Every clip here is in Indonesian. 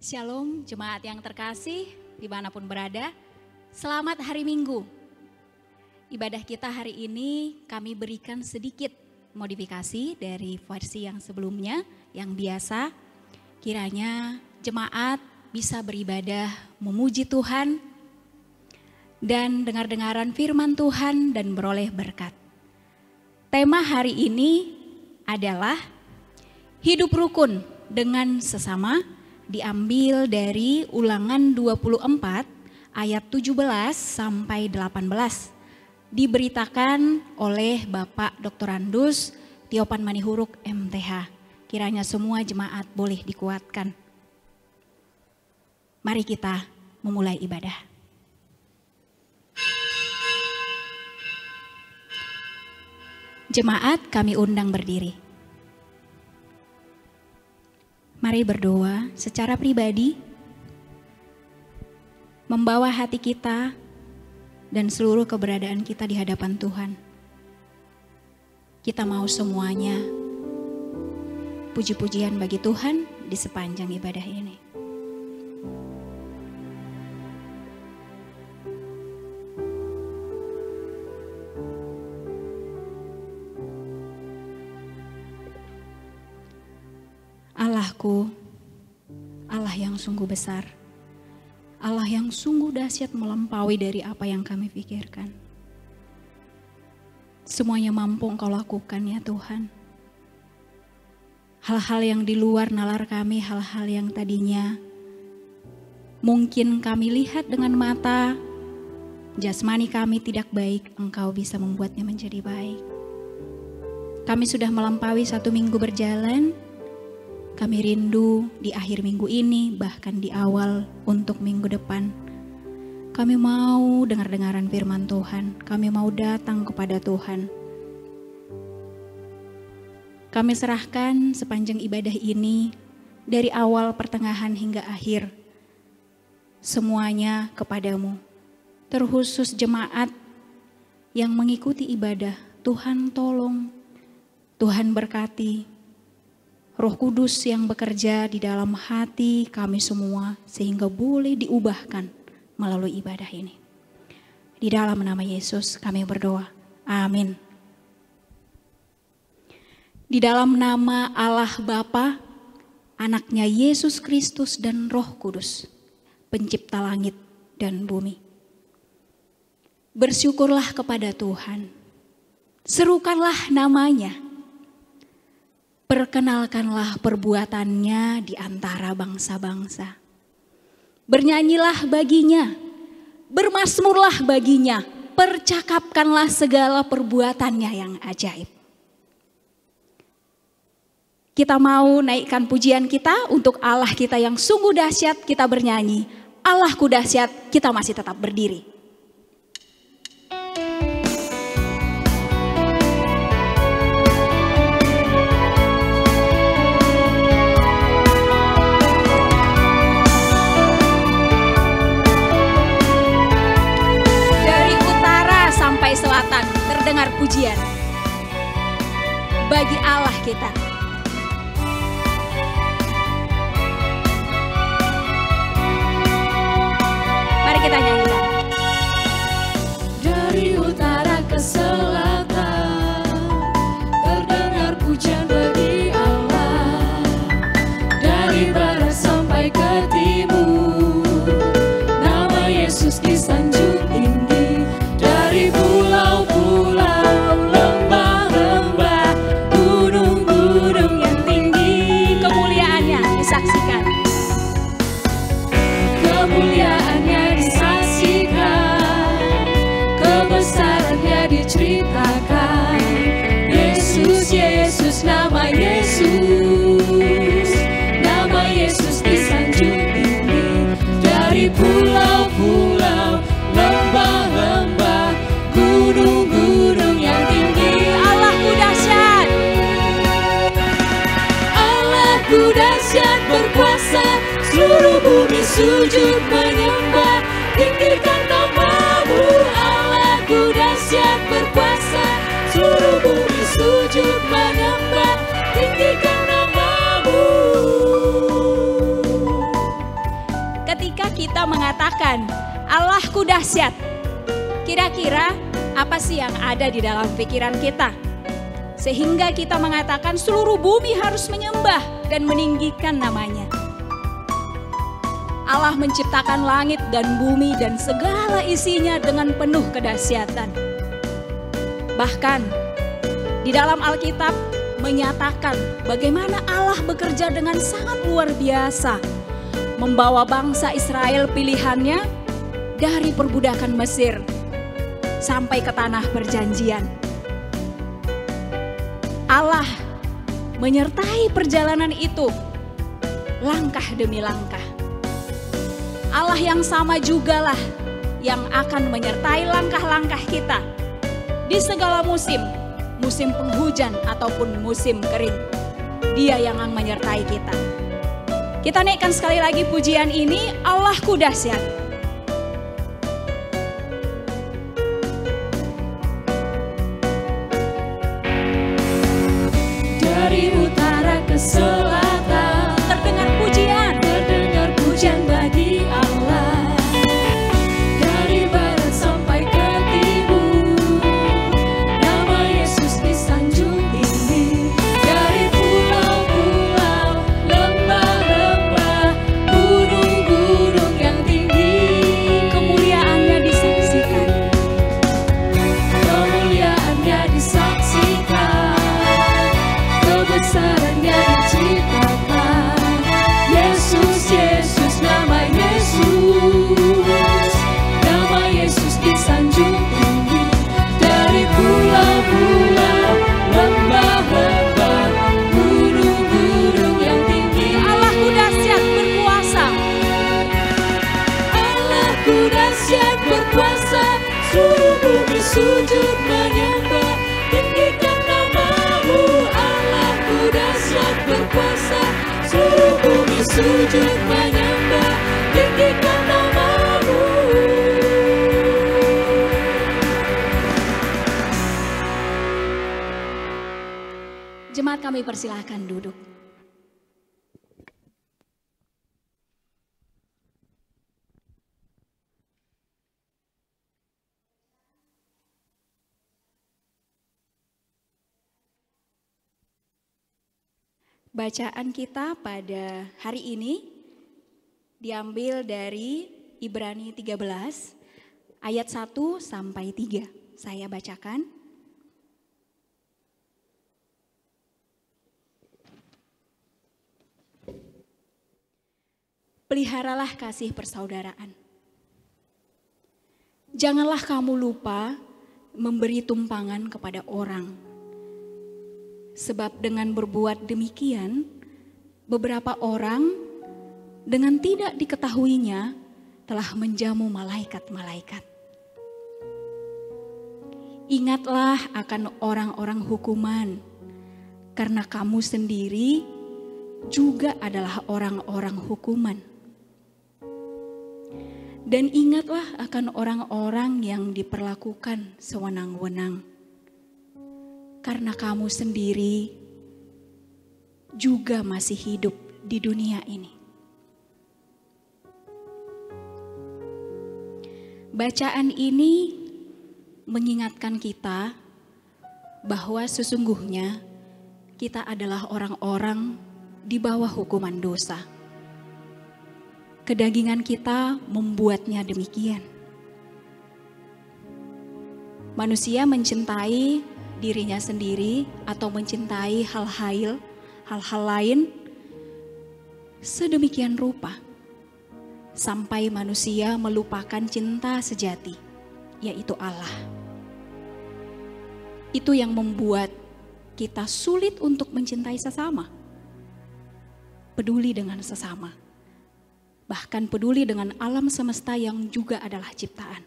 Shalom jemaat yang terkasih dimanapun berada, selamat hari Minggu. Ibadah kita hari ini kami berikan sedikit modifikasi dari versi yang sebelumnya, yang biasa. Kiranya jemaat bisa beribadah memuji Tuhan dan dengar-dengaran firman Tuhan dan beroleh berkat. Tema hari ini adalah hidup rukun dengan sesama, diambil dari Ulangan 24 ayat 17 sampai 18. Diberitakan oleh Bapak Dr. Andus Tiopan Manihuruk MTH. Kiranya semua jemaat boleh dikuatkan. Mari kita memulai ibadah. Jemaat kami undang berdiri. Mari berdoa secara pribadi, membawa hati kita dan seluruh keberadaan kita di hadapan Tuhan. Kita mau semuanya puji-pujian bagi Tuhan di sepanjang ibadah ini. Allahku, Allah yang sungguh besar, Allah yang sungguh dahsyat melampaui dari apa yang kami pikirkan. Semuanya mampu Engkau lakukan ya Tuhan. Hal-hal yang di luar nalar kami, hal-hal yang tadinya mungkin kami lihat dengan mata, jasmani kami tidak baik, Engkau bisa membuatnya menjadi baik. Kami sudah melampaui 1 minggu berjalan. Kami rindu di akhir minggu ini, bahkan di awal untuk minggu depan. Kami mau dengar-dengaran firman Tuhan. Kami mau datang kepada Tuhan. Kami serahkan sepanjang ibadah ini, dari awal, pertengahan hingga akhir. Semuanya kepadamu. Terkhusus jemaat yang mengikuti ibadah. Tuhan tolong, Tuhan berkati. Roh Kudus yang bekerja di dalam hati kami semua sehingga boleh diubahkan melalui ibadah ini. Di dalam nama Yesus kami berdoa. Amin. Di dalam nama Allah Bapa, Anaknya Yesus Kristus dan Roh Kudus, Pencipta langit dan bumi. Bersyukurlah kepada Tuhan. Serukanlah namanya. Perkenalkanlah perbuatannya di antara bangsa-bangsa. Bernyanyilah baginya, bermazmurlah baginya, percakapkanlah segala perbuatannya yang ajaib. Kita mau naikkan pujian kita untuk Allah kita yang sungguh dahsyat, kita bernyanyi. Allahku dahsyat, kita masih tetap berdiri. Selatan terdengar pujian bagi Allah kita. Mari kita nyanyikan. Dari utara ke selatan terdengar pujian bagi Allah. Dari barat sampai ke timur nama Yesus disanjung tinggi. Dari pulau-pulau, lembah-lembah, gunung-gunung yang tinggi, kemuliaannya disaksikan. Kemuliaannya disaksikan, kebesarannya diceritakan. Yesus, Yesus, nama Yesus, nama Yesus disanjung tinggi. Dari pulau-pulau, lembah-lembah, gunung-gunung yang tinggi. Allahku dahsyat, Allahku dahsyat berkuasa, seluruh bumi sujud menyembah, tinggikan nama-Mu. Allahku dahsyat berkuasa, seluruh bumi sujud menyembah, tinggikan nama-Mu. mengatakan Allahku dahsyat, kira-kira apa sih yang ada di dalam pikiran kita? Sehingga kita mengatakan seluruh bumi harus menyembah dan meninggikan namanya. Allah menciptakan langit dan bumi dan segala isinya dengan penuh kedahsyatan. Bahkan di dalam Alkitab menyatakan bagaimana Allah bekerja dengan sangat luar biasa, membawa bangsa Israel pilihannya dari perbudakan Mesir sampai ke tanah perjanjian. Allah menyertai perjalanan itu langkah demi langkah. Allah yang sama jugalah yang akan menyertai langkah-langkah kita di segala musim, musim penghujan ataupun musim kering. Dia yang akan menyertai kita. Kita naikkan sekali lagi pujian ini, Allahku dahsyat. Dari utara ke selatan Terdengar pujian bagi Allah. Dari barat sampai ke timur, nama Yesus disanjung tinggi. Dari pulau-pulau, lembah-lembah, gunung-gunung yang tinggi, kemuliaannya disaksikan. kemuliaannya disaksikan, kebesarannya diciptakan. Yesus, Yesus, nama Yesus disanjung tinggi. Dari pulau-pulau, lembah-lembah, gunung-gunung yang tinggi. Allahku dahsyat berkuasa. Allahku dahsyat berkuasa, seluruh bumi sujud menyembah. Tinggikan namamu, Allahku dahsyat berkuasa, seluruh bumi sujud menyembah. Tinggikan namamu. Jemaat kami persilahkan duduk. Bacaan kita pada hari ini diambil dari Ibrani 13 ayat 1 sampai 3. Saya bacakan. Peliharalah kasih persaudaraan. Janganlah kamu lupa memberi tumpangan kepada orang. Sebab dengan berbuat demikian, beberapa orang dengan tidak diketahuinya telah menjamu malaikat-malaikat. Ingatlah akan orang-orang hukuman, karena kamu sendiri juga adalah orang-orang hukuman. Dan ingatlah akan orang-orang yang diperlakukan sewenang-wenang, karena kamu sendiri juga masih hidup di dunia ini. Bacaan ini mengingatkan kita bahwa sesungguhnya kita adalah orang-orang di bawah hukuman dosa. Kedagingan kita membuatnya demikian. Manusia mencintai dirinya sendiri atau mencintai hal-hal lain sedemikian rupa sampai manusia melupakan cinta sejati, yaitu Allah. Itu yang membuat kita sulit untuk mencintai sesama, peduli dengan sesama, bahkan peduli dengan alam semesta yang juga adalah ciptaan.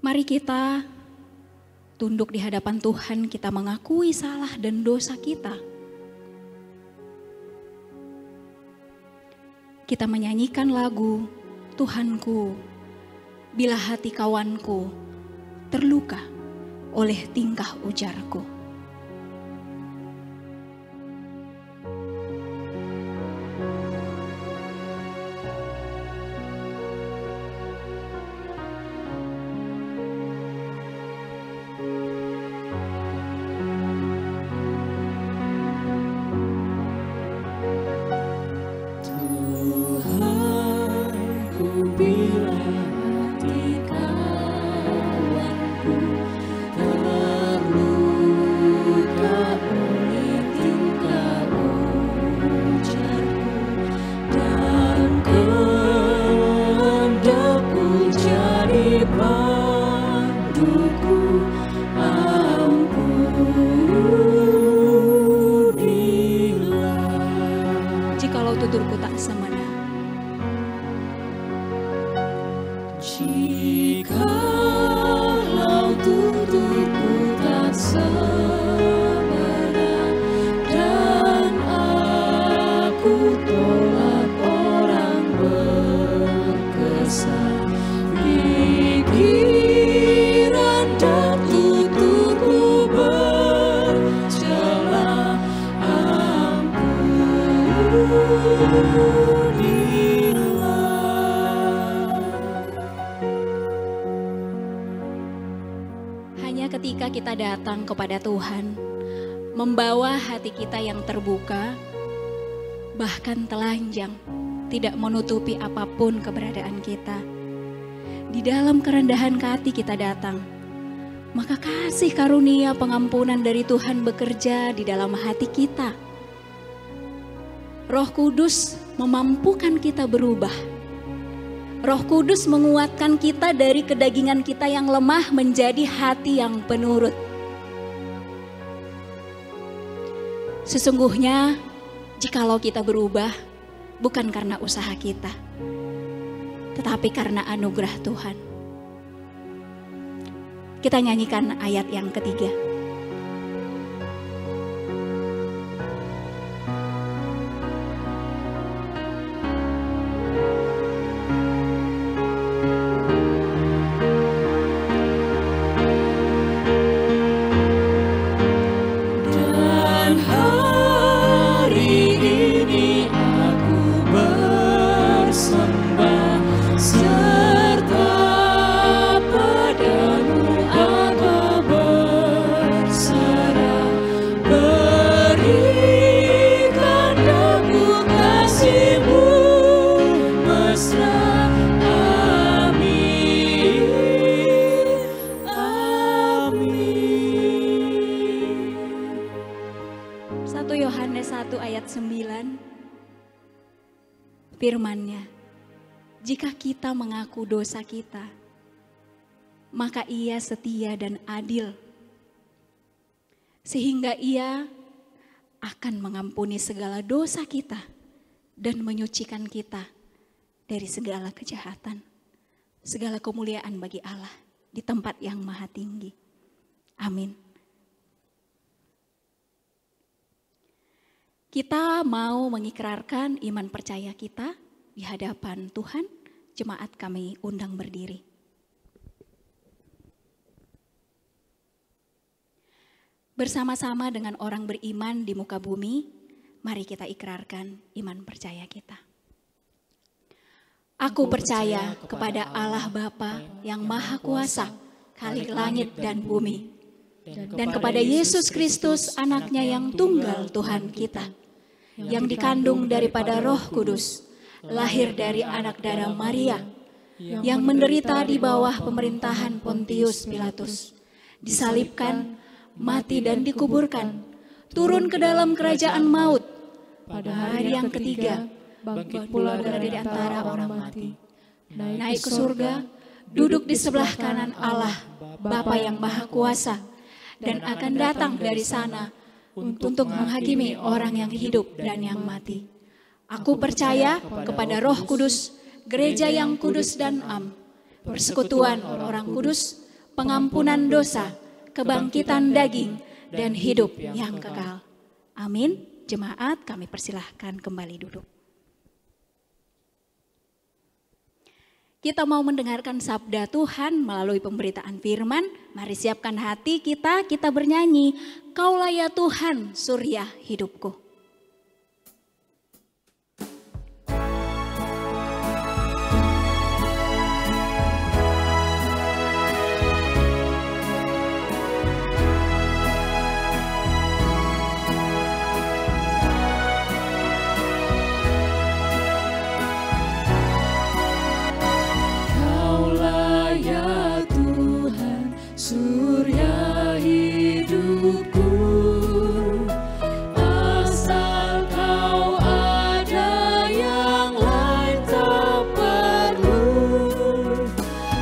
Mari kita tunduk di hadapan Tuhan, kita mengakui salah dan dosa kita. Kita menyanyikan lagu, Tuhanku, bila hati kawanku terluka oleh tingkah ujarku. ketika kita datang kepada Tuhan, membawa hati kita yang terbuka, bahkan telanjang, tidak menutupi apapun keberadaan kita. Di dalam kerendahan hati kita datang, maka kasih karunia pengampunan dari Tuhan bekerja di dalam hati kita. Roh Kudus memampukan kita berubah. Roh Kudus menguatkan kita dari kedagingan kita yang lemah menjadi hati yang penurut. Sesungguhnya, jikalau kita berubah, bukan karena usaha kita, tetapi karena anugerah Tuhan. Kita nyanyikan ayat yang ketiga. Firman-Nya, jika kita mengaku dosa kita, maka Ia setia dan adil, sehingga Ia akan mengampuni segala dosa kita dan menyucikan kita dari segala kejahatan. Segala kemuliaan bagi Allah di tempat yang maha tinggi. Amin. Kita mau mengikrarkan iman percaya kita di hadapan Tuhan. Jemaat kami undang berdiri. Bersama-sama dengan orang beriman di muka bumi, mari kita ikrarkan iman percaya kita. Aku percaya kepada Allah Bapa yang Maha Kuasa, Khalik langit dan bumi, dan kepada Yesus Kristus, Anak-Nya yang tunggal Tuhan kita, yang dikandung daripada Roh Kudus, lahir dari anak darah Maria, yang menderita di bawah pemerintahan Pontius Pilatus, disalibkan, mati dan dikuburkan, turun ke dalam kerajaan maut, pada hari yang ketiga, bangkit pula dari antara orang mati, naik ke surga, duduk di sebelah kanan Allah, Bapa yang Maha Kuasa, dan akan datang dari sana untuk menghakimi orang yang hidup dan yang mati. Aku percaya kepada Roh Kudus, gereja yang kudus dan am, persekutuan orang kudus, pengampunan dosa, kebangkitan daging, dan hidup yang kekal. Amin. Jemaat, kami persilahkan kembali duduk. Kita mau mendengarkan sabda Tuhan melalui pemberitaan firman. Mari siapkan hati kita bernyanyi, Kaulah ya Tuhan, surya hidupku. Surya hidupku, asal kau ada yang lain tak perlu.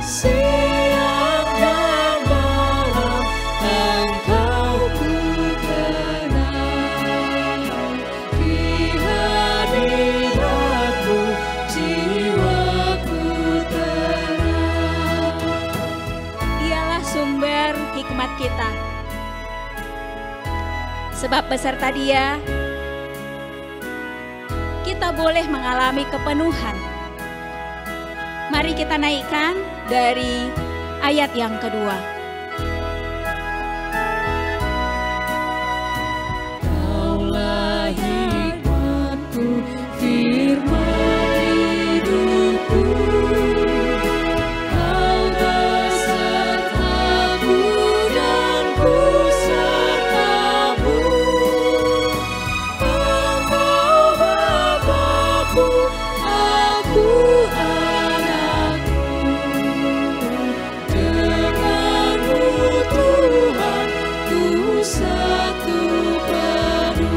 Siang dan malam engkau ku kenal, di hadiratmu jiwaku tenang. Dialah sumber hikmat kita. Sebab beserta Dia, kita boleh mengalami kepenuhan. Mari kita naikkan dari ayat yang kedua. Kaulah hikmatku, firman hidupku. Kau besertaku dan bersatu padu.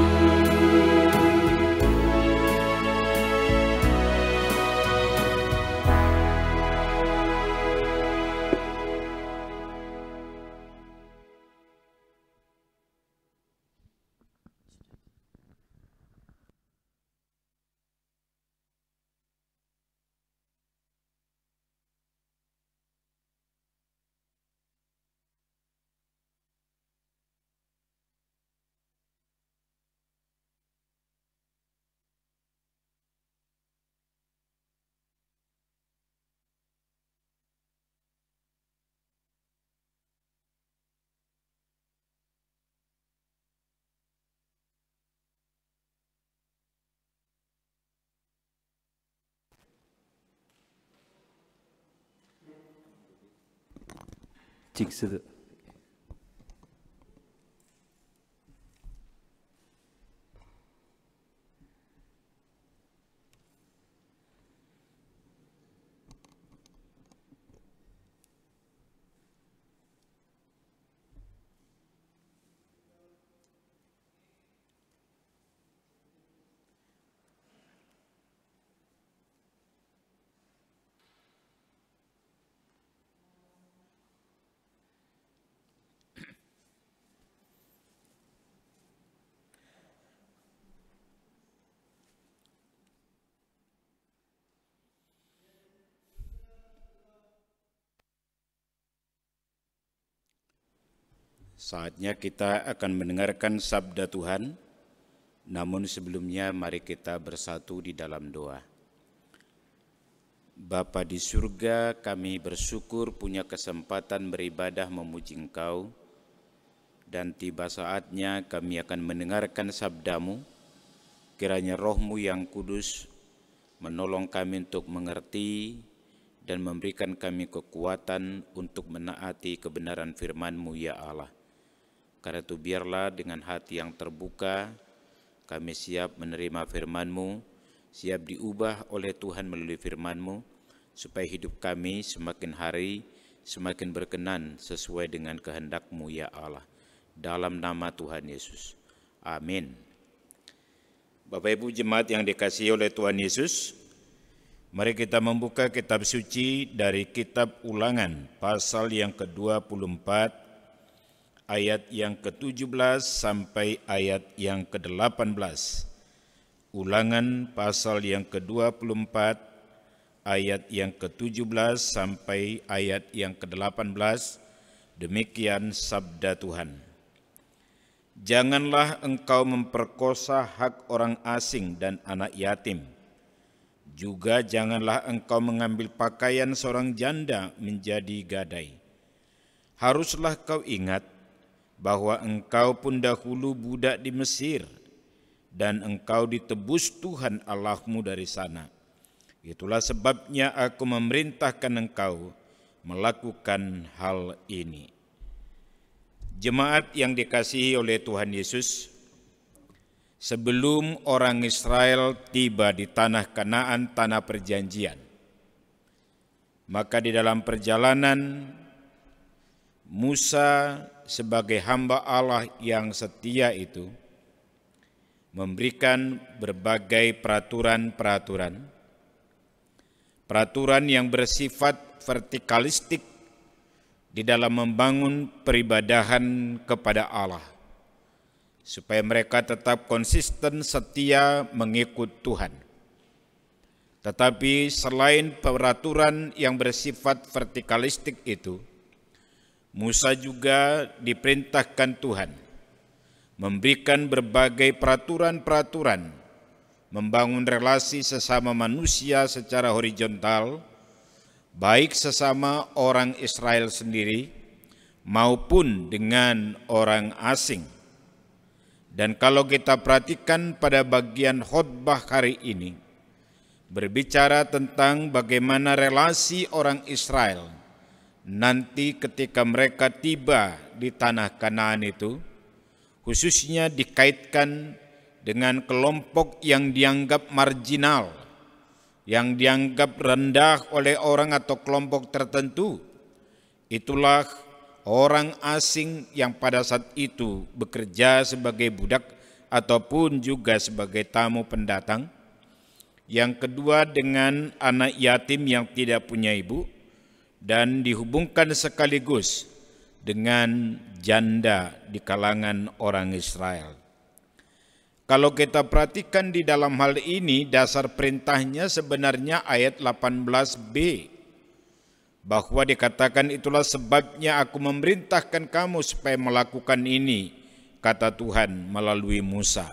Cik satu. Saatnya kita akan mendengarkan sabda Tuhan, namun sebelumnya mari kita bersatu di dalam doa. Bapa di surga, kami bersyukur punya kesempatan beribadah memuji Engkau, dan tiba saatnya kami akan mendengarkan sabda-Mu. Kiranya Roh-Mu yang kudus menolong kami untuk mengerti dan memberikan kami kekuatan untuk menaati kebenaran firman-Mu ya Allah. Karena itu biarlah dengan hati yang terbuka kami siap menerima firman-Mu, siap diubah oleh Tuhan melalui firman-Mu, supaya hidup kami semakin hari semakin berkenan sesuai dengan kehendak-Mu ya Allah. Dalam nama Tuhan Yesus. Amin. Bapak Ibu jemaat yang dikasihi oleh Tuhan Yesus, mari kita membuka kitab suci dari kitab Ulangan pasal yang ke-24 ayat yang ke-17 sampai ayat yang ke-18. Ulangan pasal yang ke-24 ayat yang ke-17 sampai ayat yang ke-18. Demikian sabda Tuhan. Janganlah engkau memperkosa hak orang asing dan anak yatim. Juga janganlah engkau mengambil pakaian seorang janda menjadi gadai. Haruslah kau ingat bahwa engkau pun dahulu budak di Mesir, dan engkau ditebus Tuhan Allahmu dari sana. Itulah sebabnya aku memerintahkan engkau melakukan hal ini. Jemaat yang dikasihi oleh Tuhan Yesus, sebelum orang Israel tiba di tanah Kanaan, tanah perjanjian, maka di dalam perjalanan Musa sebagai hamba Allah yang setia itu memberikan berbagai peraturan yang bersifat vertikalistik di dalam membangun peribadahan kepada Allah, supaya mereka tetap konsisten setia mengikut Tuhan. Tetapi selain peraturan yang bersifat vertikalistik itu, Musa juga diperintahkan Tuhan memberikan berbagai peraturan-peraturan, membangun relasi sesama manusia secara horizontal, baik sesama orang Israel sendiri maupun dengan orang asing. Dan kalau kita perhatikan pada bagian khotbah hari ini, berbicara tentang bagaimana relasi orang Israel nanti ketika mereka tiba di tanah Kanaan itu, khususnya dikaitkan dengan kelompok yang dianggap marginal, yang dianggap rendah oleh orang atau kelompok tertentu. Itulah orang asing yang pada saat itu bekerja sebagai budak ataupun juga sebagai tamu pendatang. Yang kedua dengan anak yatim yang tidak punya ibu, dan dihubungkan sekaligus dengan janda di kalangan orang Israel. Kalau kita perhatikan di dalam hal ini, dasar perintahnya sebenarnya ayat 18b, bahwa dikatakan itulah sebabnya aku memerintahkan kamu supaya melakukan ini, kata Tuhan melalui Musa.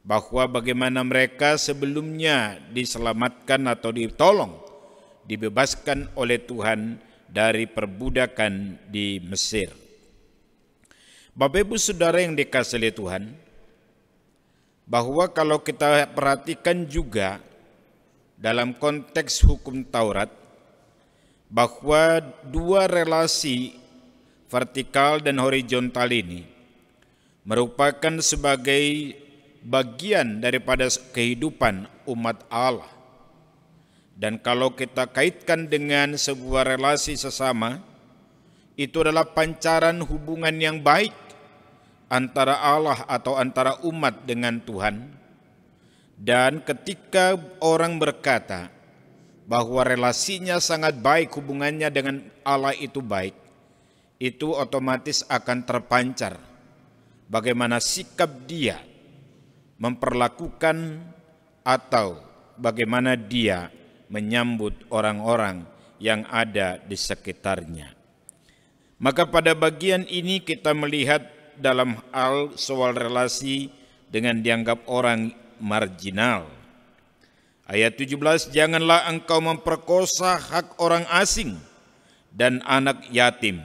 Bahwa bagaimana mereka sebelumnya diselamatkan atau ditolong, dibebaskan oleh Tuhan dari perbudakan di Mesir. Bapak Ibu Saudara yang dikasihi oleh Tuhan, bahwa kalau kita perhatikan juga dalam konteks hukum Taurat, bahwa dua relasi vertikal dan horizontal ini merupakan sebagai bagian daripada kehidupan umat Allah. Dan kalau kita kaitkan dengan sebuah relasi sesama, itu adalah pancaran hubungan yang baik antara Allah atau antara umat dengan Tuhan. Dan ketika orang berkata bahwa relasinya sangat baik, hubungannya dengan Allah itu baik, itu otomatis akan terpancar bagaimana sikap dia memperlakukan atau bagaimana dia menyambut orang-orang yang ada di sekitarnya. Maka pada bagian ini kita melihat dalam hal soal relasi dengan dianggap orang marginal. Ayat 17, janganlah engkau memperkosa hak orang asing dan anak yatim.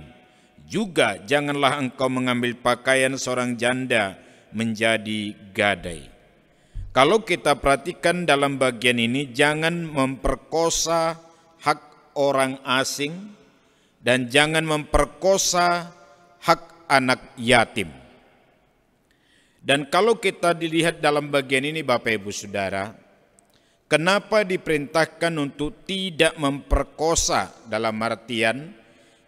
Juga janganlah engkau mengambil pakaian seorang janda menjadi gadai. Kalau kita perhatikan dalam bagian ini, jangan memperkosa hak orang asing dan jangan memperkosa hak anak yatim. Dan kalau kita dilihat dalam bagian ini Bapak Ibu Saudara, kenapa diperintahkan untuk tidak memperkosa dalam artian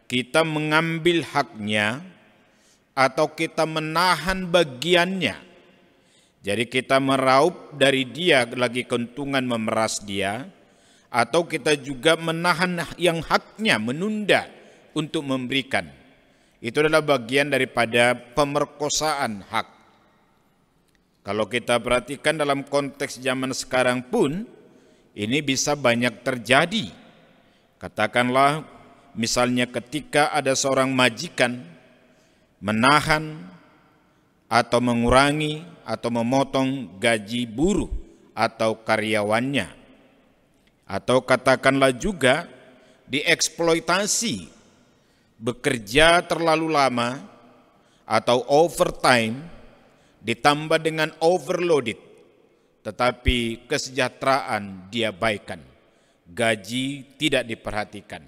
kita mengambil haknya atau kita menahan bagiannya. Jadi kita meraup dari dia lagi keuntungan memeras dia, atau kita juga menahan yang haknya, menunda untuk memberikan. Itu adalah bagian daripada pemerkosaan hak. Kalau kita perhatikan dalam konteks zaman sekarang pun, ini bisa banyak terjadi. Katakanlah misalnya ketika ada seorang majikan menahan atau mengurangi atau memotong gaji buruh atau karyawannya. Atau katakanlah juga dieksploitasi, bekerja terlalu lama atau overtime ditambah dengan overloaded, tetapi kesejahteraan diabaikan, gaji tidak diperhatikan.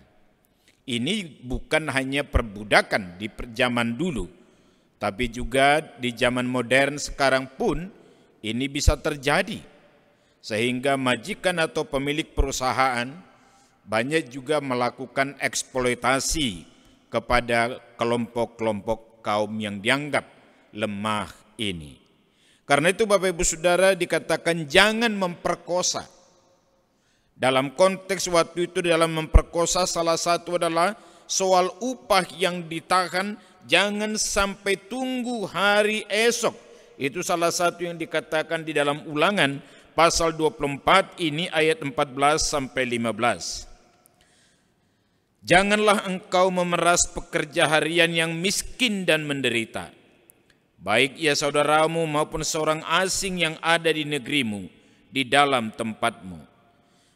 Ini bukan hanya perbudakan di zaman dulu, tapi juga di zaman modern sekarang pun ini bisa terjadi. Sehingga majikan atau pemilik perusahaan banyak juga melakukan eksploitasi kepada kelompok-kelompok kaum yang dianggap lemah ini. Karena itu Bapak Ibu Saudara dikatakan jangan memperkosa. Dalam konteks waktu itu dalam memperkosa salah satu adalah soal upah yang ditahan, jangan sampai tunggu hari esok. Itu salah satu yang dikatakan di dalam Ulangan pasal 24 ini ayat 14 sampai 15. Janganlah engkau memeras pekerja harian yang miskin dan menderita, baik ia saudaramu maupun seorang asing yang ada di negerimu, di dalam tempatmu.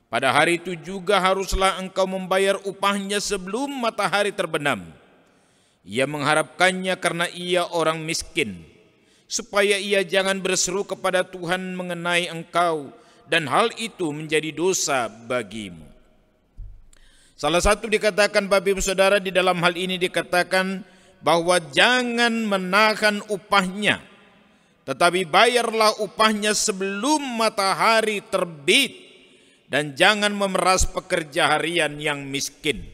Pada hari itu juga haruslah engkau membayar upahnya sebelum matahari terbenam. Ia mengharapkannya karena ia orang miskin, supaya ia jangan berseru kepada Tuhan mengenai engkau, dan hal itu menjadi dosa bagimu. Salah satu dikatakan Bapak Ibu Saudara di dalam hal ini dikatakan bahwa jangan menahan upahnya, tetapi bayarlah upahnya sebelum matahari terbit, dan jangan memeras pekerja harian yang miskin.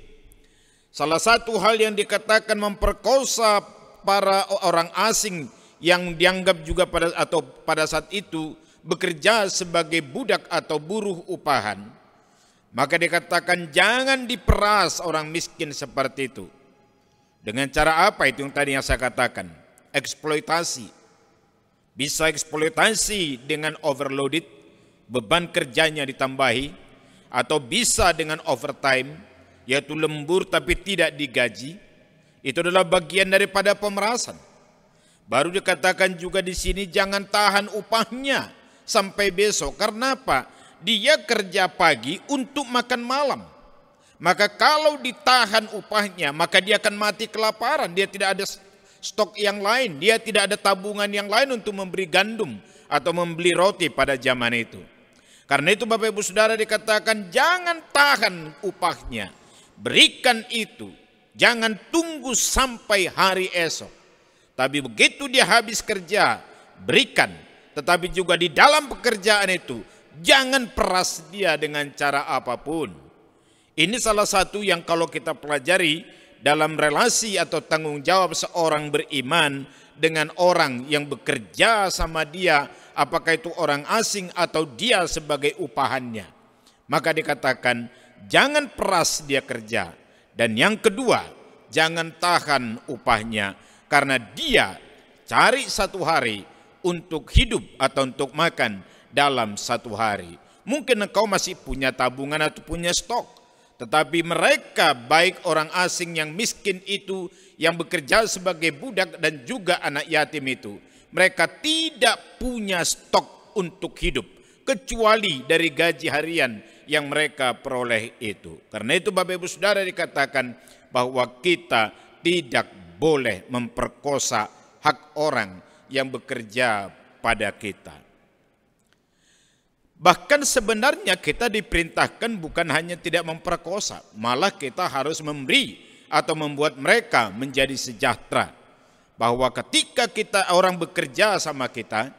Salah satu hal yang dikatakan memperkosa para orang asing yang dianggap juga pada saat itu bekerja sebagai budak atau buruh upahan, maka dikatakan jangan diperas orang miskin seperti itu. Dengan cara apa itu yang tadi yang saya katakan? Eksploitasi. Bisa eksploitasi dengan overloaded, beban kerjanya ditambahi, atau bisa dengan overtime, yaitu lembur tapi tidak digaji. Itu adalah bagian daripada pemerasan. Baru dikatakan juga di sini jangan tahan upahnya sampai besok. Karena apa? Dia kerja pagi untuk makan malam. Maka kalau ditahan upahnya, maka dia akan mati kelaparan. Dia tidak ada stok yang lain. Dia tidak ada tabungan yang lain untuk membeli gandum atau membeli roti pada zaman itu. Karena itu Bapak Ibu Saudara dikatakan jangan tahan upahnya. Berikan itu. Jangan tunggu sampai hari esok. Tapi begitu dia habis kerja, berikan. Tetapi juga di dalam pekerjaan itu, jangan peras dia dengan cara apapun. Ini salah satu yang kalau kita pelajari dalam relasi atau tanggung jawab seorang beriman dengan orang yang bekerja sama dia, apakah itu orang asing atau dia sebagai upahannya. Maka dikatakan jangan peras dia kerja. Dan yang kedua, jangan tahan upahnya karena dia cari satu hari untuk hidup atau untuk makan dalam satu hari. Mungkin engkau masih punya tabungan atau punya stok, tetapi mereka baik orang asing yang miskin itu, yang bekerja sebagai budak dan juga anak yatim itu, mereka tidak punya stok untuk hidup kecuali dari gaji harian yang mereka peroleh itu. Karena itu Bapak Ibu Saudara dikatakan bahwa kita tidak boleh memperkosa hak orang yang bekerja pada kita. Bahkan sebenarnya kita diperintahkan bukan hanya tidak memperkosa, malah kita harus memberi atau membuat mereka menjadi sejahtera. Bahwa ketika kita orang bekerja sama kita,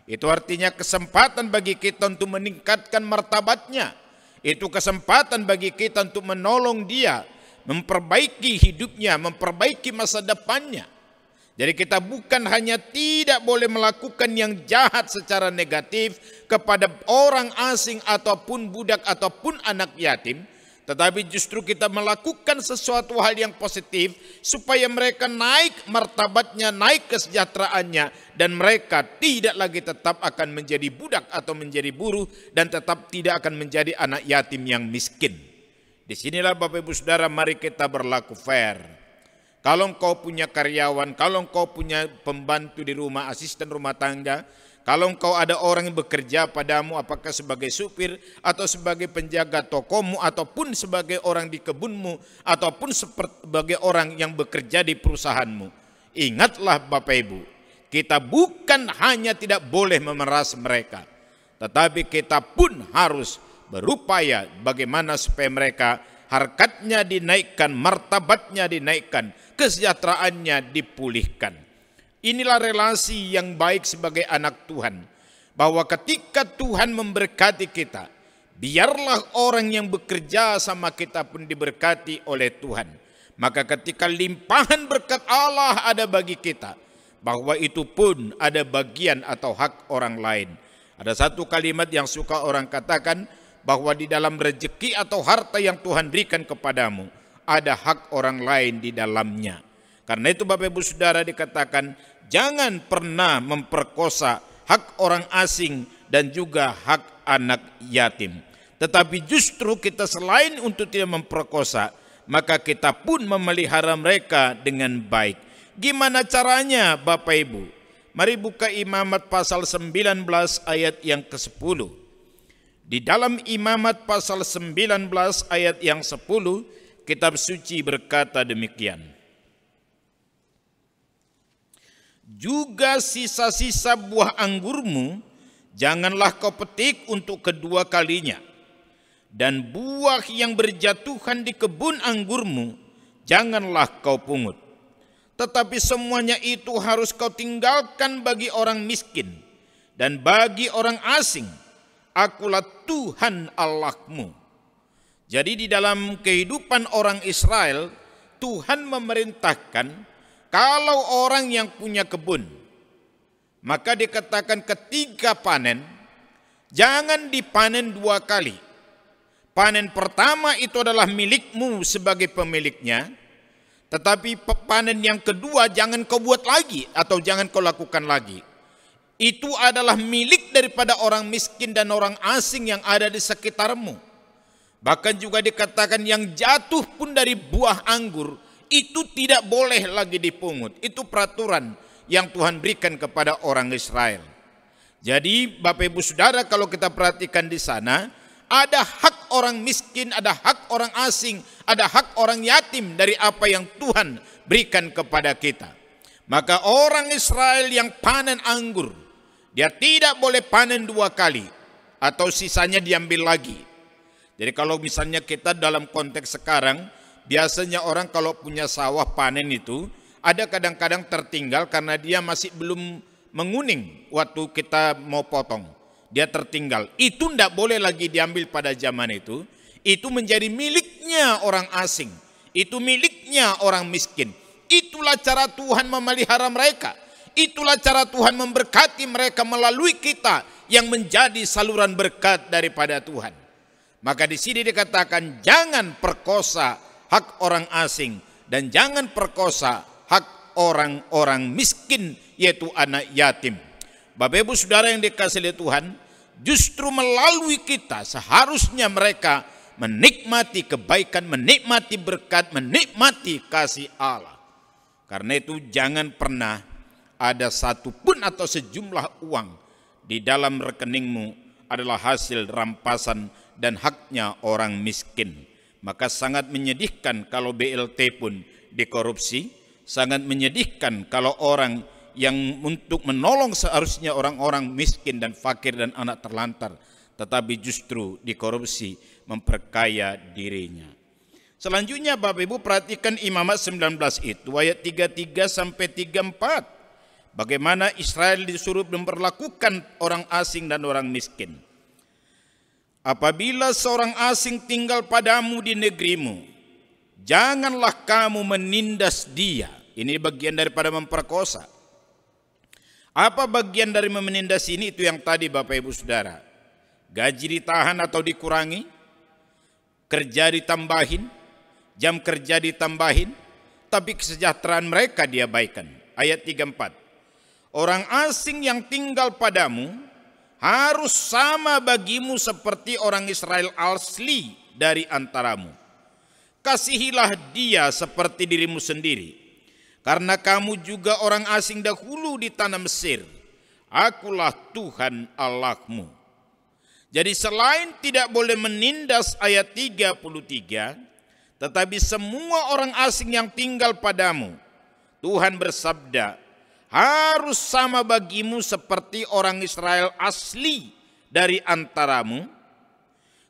itu artinya kesempatan bagi kita untuk meningkatkan martabatnya. Itu kesempatan bagi kita untuk menolong dia, memperbaiki hidupnya, memperbaiki masa depannya. Jadi kita bukan hanya tidak boleh melakukan yang jahat secara negatif kepada orang asing ataupun budak ataupun anak yatim, tetapi justru kita melakukan sesuatu hal yang positif supaya mereka naik martabatnya, naik kesejahteraannya, dan mereka tidak lagi tetap akan menjadi budak atau menjadi buruh dan tetap tidak akan menjadi anak yatim yang miskin. Disinilah Bapak Ibu Saudara, mari kita berlaku fair. Kalau engkau punya karyawan, kalau engkau punya pembantu di rumah, asisten rumah tangga, kalau engkau ada orang yang bekerja padamu, apakah sebagai supir atau sebagai penjaga tokomu ataupun sebagai orang di kebunmu ataupun sebagai orang yang bekerja di perusahaanmu, ingatlah Bapak Ibu, kita bukan hanya tidak boleh memeras mereka, tetapi kita pun harus berupaya bagaimana supaya mereka harkatnya dinaikkan, martabatnya dinaikkan, kesejahteraannya dipulihkan. Inilah relasi yang baik sebagai anak Tuhan, bahwa ketika Tuhan memberkati kita, biarlah orang yang bekerja sama kita pun diberkati oleh Tuhan. Maka ketika limpahan berkat Allah ada bagi kita, bahwa itu pun ada bagian atau hak orang lain. Ada satu kalimat yang suka orang katakan, bahwa di dalam rezeki atau harta yang Tuhan berikan kepadamu, ada hak orang lain di dalamnya. Karena itu Bapak Ibu Saudara dikatakan, jangan pernah memperkosa hak orang asing dan juga hak anak yatim. Tetapi justru kita selain untuk tidak memperkosa, maka kita pun memelihara mereka dengan baik. Gimana caranya Bapak Ibu? Mari buka Imamat pasal 19 ayat yang ke-10. Di dalam Imamat pasal 19 ayat yang 10, kitab suci berkata demikian. Juga sisa-sisa buah anggurmu janganlah kau petik untuk kedua kalinya, dan buah yang berjatuhan di kebun anggurmu janganlah kau pungut. Tetapi semuanya itu harus kau tinggalkan bagi orang miskin dan bagi orang asing. Akulah Tuhan Allahmu. Jadi di dalam kehidupan orang Israel, Tuhan memerintahkan kalau orang yang punya kebun, maka dikatakan ketika panen, jangan dipanen 2 kali. Panen pertama itu adalah milikmu sebagai pemiliknya, tetapi panen yang kedua jangan kau buat lagi atau jangan kau lakukan lagi. Itu adalah milik daripada orang miskin dan orang asing yang ada di sekitarmu. Bahkan juga dikatakan yang jatuh pun dari buah anggur itu tidak boleh lagi dipungut. Itu peraturan yang Tuhan berikan kepada orang Israel. Jadi Bapak Ibu Saudara, kalau kita perhatikan di sana, ada hak orang miskin, ada hak orang asing, ada hak orang yatim dari apa yang Tuhan berikan kepada kita. Maka orang Israel yang panen anggur, dia tidak boleh panen 2 kali atau sisanya diambil lagi. Jadi kalau misalnya kita dalam konteks sekarang, biasanya orang kalau punya sawah panen itu, ada kadang-kadang tertinggal karena dia masih belum menguning waktu kita mau potong. Dia tertinggal. Itu tidak boleh lagi diambil pada zaman itu. Itu menjadi miliknya orang asing. Itu miliknya orang miskin. Itulah cara Tuhan memelihara mereka. Itulah cara Tuhan memberkati mereka melalui kita yang menjadi saluran berkat daripada Tuhan. Maka di sini dikatakan jangan perkosa hak orang asing dan jangan perkosa hak orang-orang miskin, yaitu anak yatim. Bapak Ibu Saudara yang dikasihi oleh Tuhan, justru melalui kita seharusnya mereka menikmati kebaikan, menikmati berkat, menikmati kasih Allah. Karena itu jangan pernah ada satu pun atau sejumlah uang di dalam rekeningmu adalah hasil rampasan dan haknya orang miskin. Maka sangat menyedihkan kalau BLT pun dikorupsi, sangat menyedihkan kalau orang yang untuk menolong seharusnya orang-orang miskin dan fakir dan anak terlantar, tetapi justru dikorupsi memperkaya dirinya. Selanjutnya Bapak Ibu perhatikan Imamat 19 itu ayat 33 sampai 34. Bagaimana Israel disuruh memperlakukan orang asing dan orang miskin. Apabila seorang asing tinggal padamu di negerimu, janganlah kamu menindas dia. Ini bagian daripada memperkosa. Apa bagian dari menindas ini? Itu yang tadi Bapak Ibu Saudara. Gaji ditahan atau dikurangi, kerja ditambahin, jam kerja ditambahin, tapi kesejahteraan mereka diabaikan. Ayat 34. Orang asing yang tinggal padamu harus sama bagimu seperti orang Israel asli dari antaramu. Kasihilah dia seperti dirimu sendiri, karena kamu juga orang asing dahulu di tanah Mesir. Akulah Tuhan Allahmu. Jadi selain tidak boleh menindas ayat 33, tetapi semua orang asing yang tinggal padamu, Tuhan bersabda, harus sama bagimu seperti orang Israel asli dari antaramu.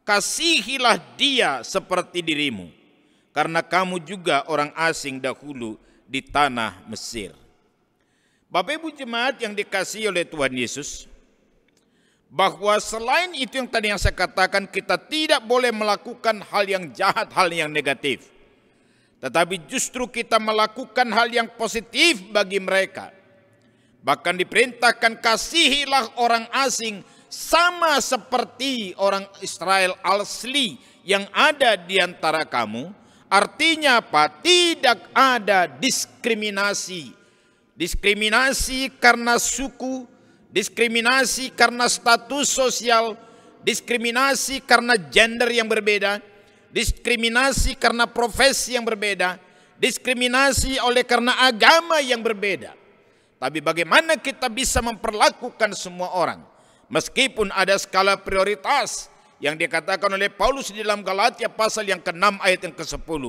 Kasihilah dia seperti dirimu, karena kamu juga orang asing dahulu di tanah Mesir. Bapak Ibu jemaat yang dikasihi oleh Tuhan Yesus, bahwa selain itu yang tadi yang saya katakan, kita tidak boleh melakukan hal yang jahat, hal yang negatif, tetapi justru kita melakukan hal yang positif bagi mereka. Bahkan diperintahkan kasihilah orang asing sama seperti orang Israel asli yang ada di antara kamu. Artinya apa? Tidak ada diskriminasi. Diskriminasi karena suku, diskriminasi karena status sosial, diskriminasi karena gender yang berbeda, diskriminasi karena profesi yang berbeda, diskriminasi oleh karena agama yang berbeda. Tapi bagaimana kita bisa memperlakukan semua orang, meskipun ada skala prioritas yang dikatakan oleh Paulus di dalam Galatia pasal yang ke-6 ayat yang ke-10.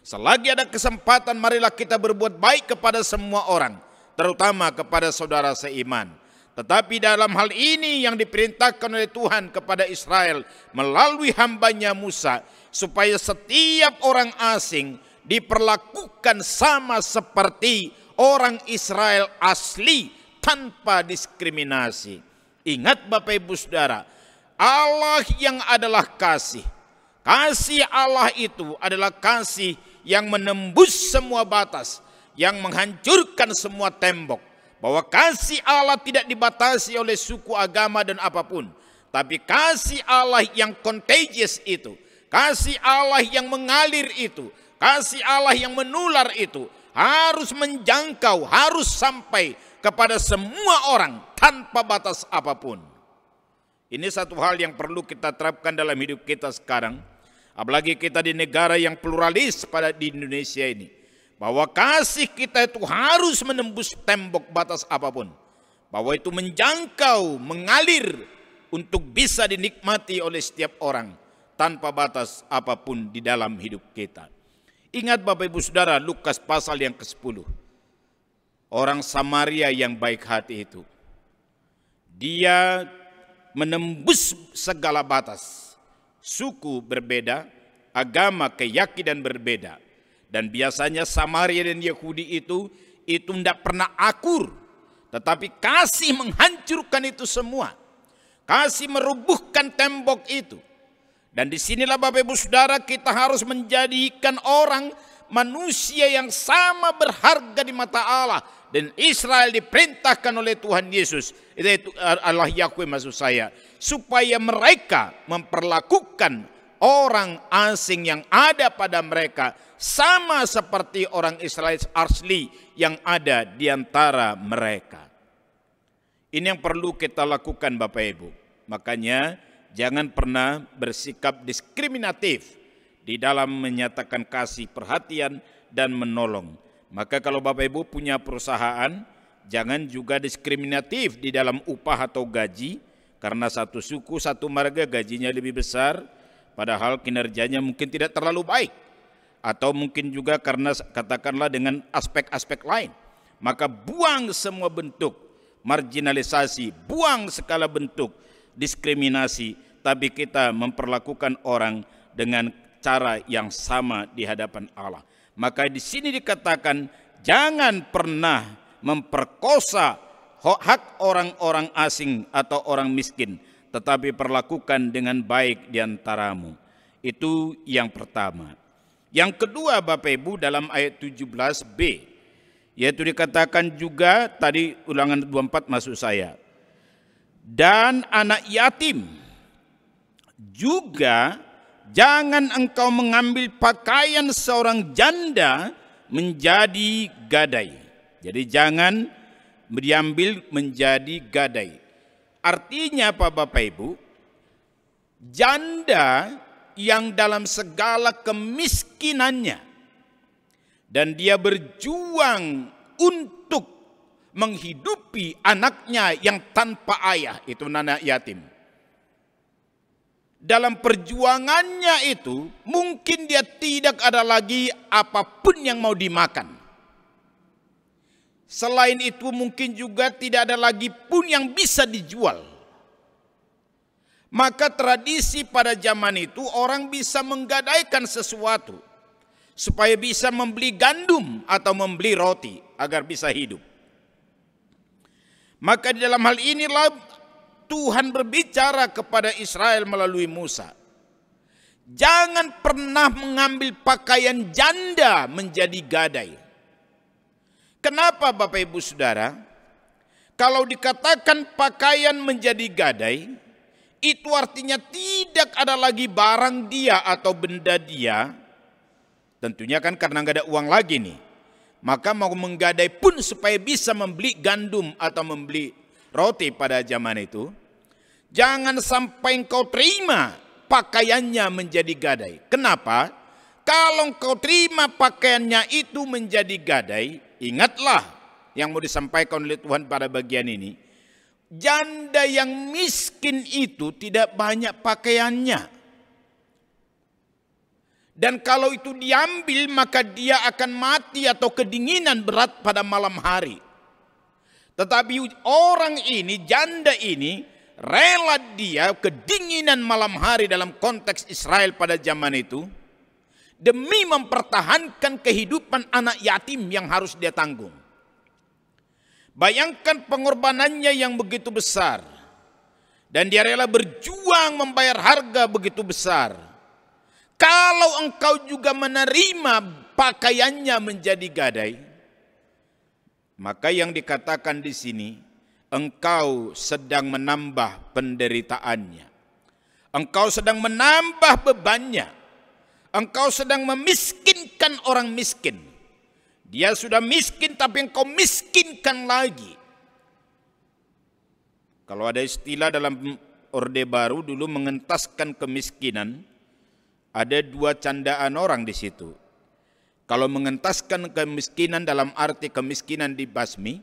Selagi ada kesempatan, marilah kita berbuat baik kepada semua orang, terutama kepada saudara seiman. Tetapi dalam hal ini yang diperintahkan oleh Tuhan kepada Israel melalui hambanya Musa, supaya setiap orang asing diperlakukan sama seperti orang Israel asli tanpa diskriminasi. Ingat Bapak Ibu Saudara, Allah yang adalah kasih. Kasih Allah itu adalah kasih yang menembus semua batas, yang menghancurkan semua tembok. Bahwa kasih Allah tidak dibatasi oleh suku, agama, dan apapun. Tapi kasih Allah yang contagious itu, kasih Allah yang mengalir itu, kasih Allah yang menular itu, harus menjangkau, harus sampai kepada semua orang tanpa batas apapun. Ini satu hal yang perlu kita terapkan dalam hidup kita sekarang. Apalagi kita di negara yang pluralis di Indonesia ini. Bahwa kasih kita itu harus menembus tembok batas apapun. Bahwa itu menjangkau, mengalir untuk bisa dinikmati oleh setiap orang tanpa batas apapun di dalam hidup kita. Ingat Bapak Ibu Saudara, Lukas pasal yang ke-10. Orang Samaria yang baik hati itu, dia menembus segala batas. Suku berbeda, agama, keyakinan berbeda. Dan biasanya Samaria dan Yahudi itu tidak pernah akur. Tetapi kasih menghancurkan itu semua. Kasih merubuhkan tembok itu. Dan disinilah Bapak Ibu Saudara, kita harus menjadikan orang manusia yang sama berharga di mata Allah. Dan Israel diperintahkan oleh Tuhan Yesus, itu Allah Yahweh maksud saya, supaya mereka memperlakukan orang asing yang ada pada mereka sama seperti orang Israel asli yang ada di antara mereka. Ini yang perlu kita lakukan Bapak Ibu. Makanya jangan pernah bersikap diskriminatif di dalam menyatakan kasih, perhatian, dan menolong. Maka kalau Bapak Ibu punya perusahaan, jangan juga diskriminatif di dalam upah atau gaji, karena satu suku, satu marga gajinya lebih besar, padahal kinerjanya mungkin tidak terlalu baik. Atau mungkin juga karena katakanlah dengan aspek-aspek lain. Maka buang semua bentuk marginalisasi, buang segala bentuk diskriminasi, tapi kita memperlakukan orang dengan cara yang sama di hadapan Allah. Maka di sini dikatakan jangan pernah memperkosa hak orang-orang asing atau orang miskin, tetapi perlakukan dengan baik di antaramu. Itu yang pertama. Yang kedua Bapak Ibu, dalam ayat 17b, yaitu dikatakan juga tadi ulangan 24 maksud saya. Dan anak yatim juga jangan engkau mengambil pakaian seorang janda menjadi gadai. Jadi jangan diambil menjadi gadai. Artinya apa Bapak Ibu? Janda yang dalam segala kemiskinannya dan dia berjuang untuk menghidupi anaknya yang tanpa ayah, itu anak yatim. Dalam perjuangannya itu mungkin dia tidak ada lagi apapun yang mau dimakan. Selain itu mungkin juga tidak ada lagi pun yang bisa dijual. Maka tradisi pada zaman itu orang bisa menggadaikan sesuatu supaya bisa membeli gandum atau membeli roti agar bisa hidup. Maka di dalam hal inilah Tuhan berbicara kepada Israel melalui Musa. Jangan pernah mengambil pakaian janda menjadi gadai. Kenapa Bapak Ibu Saudara? Kalau dikatakan pakaian menjadi gadai, itu artinya tidak ada lagi barang dia atau benda dia. Tentunya kan karena nggak ada uang lagi nih. Maka mau menggadai pun supaya bisa membeli gandum atau membeli roti pada zaman itu. Jangan sampai engkau terima pakaiannya menjadi gadai. Kenapa? Kalau engkau terima pakaiannya itu menjadi gadai, ingatlah yang mau disampaikan oleh Tuhan pada bagian ini. Janda yang miskin itu tidak banyak pakaiannya. Dan kalau itu diambil maka dia akan mati atau kedinginan berat pada malam hari. Tetapi orang ini, janda ini, rela dia kedinginan malam hari dalam konteks Israel pada zaman itu, demi mempertahankan kehidupan anak yatim yang harus dia tanggung. Bayangkan pengorbanannya yang begitu besar. Dan dia rela berjuang membayar harga begitu besar. Kalau engkau juga menerima pakaiannya menjadi gadai, maka yang dikatakan di sini, engkau sedang menambah penderitaannya. Engkau sedang menambah bebannya. Engkau sedang memiskinkan orang miskin. Dia sudah miskin tapi engkau miskinkan lagi. Kalau ada istilah dalam Orde Baru dulu mengentaskan kemiskinan, ada dua candaan orang di situ. Kalau mengentaskan kemiskinan dalam arti kemiskinan dibasmi,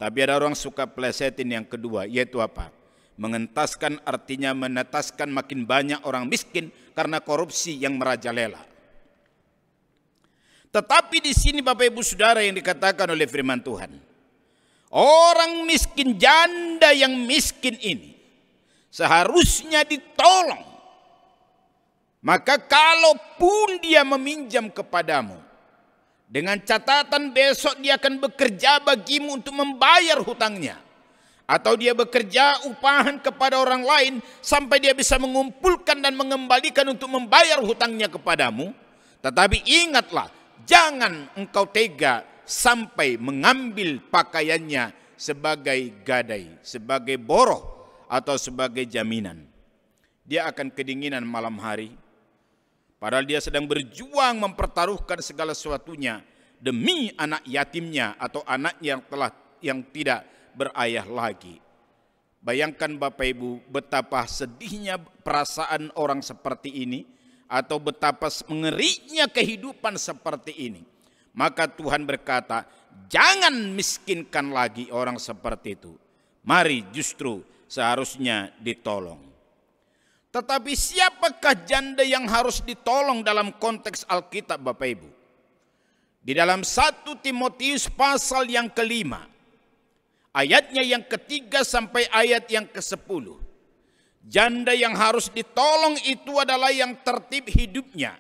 tapi ada orang suka plesetin yang kedua, yaitu apa? Mengentaskan artinya menetaskan makin banyak orang miskin karena korupsi yang merajalela. Tetapi di sini Bapak Ibu Saudara yang dikatakan oleh firman Tuhan, orang miskin, janda yang miskin ini seharusnya ditolong. Maka kalaupun dia meminjam kepadamu, dengan catatan besok dia akan bekerja bagimu untuk membayar hutangnya. Atau dia bekerja upahan kepada orang lain sampai dia bisa mengumpulkan dan mengembalikan untuk membayar hutangnya kepadamu. Tetapi ingatlah, jangan engkau tega sampai mengambil pakaiannya sebagai gadai, sebagai boroh atau sebagai jaminan. Dia akan kedinginan malam hari. Padahal dia sedang berjuang mempertaruhkan segala sesuatunya demi anak yatimnya atau anaknya yang tidak berayah lagi. Bayangkan Bapak Ibu betapa sedihnya perasaan orang seperti ini atau betapa mengerinya kehidupan seperti ini. Maka Tuhan berkata, jangan miskinkan lagi orang seperti itu. Mari justru seharusnya ditolong. Tetapi siapakah janda yang harus ditolong dalam konteks Alkitab Bapak Ibu? Di dalam 1 Timotius pasal yang ke-5, ayatnya yang ke-3 sampai ayat yang ke-10. Janda yang harus ditolong itu adalah yang tertib hidupnya,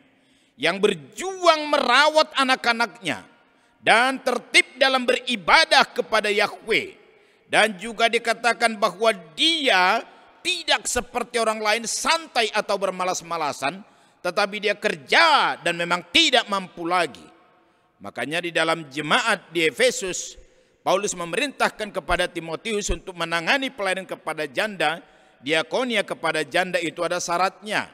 yang berjuang merawat anak-anaknya, dan tertib dalam beribadah kepada Yahweh. Dan juga dikatakan bahwa dia tidak seperti orang lain santai atau bermalas-malasan, tetapi dia kerja dan memang tidak mampu lagi. Makanya di dalam jemaat di Efesus, Paulus memerintahkan kepada Timotius untuk menangani pelayanan kepada janda, diakonia kepada janda itu ada syaratnya.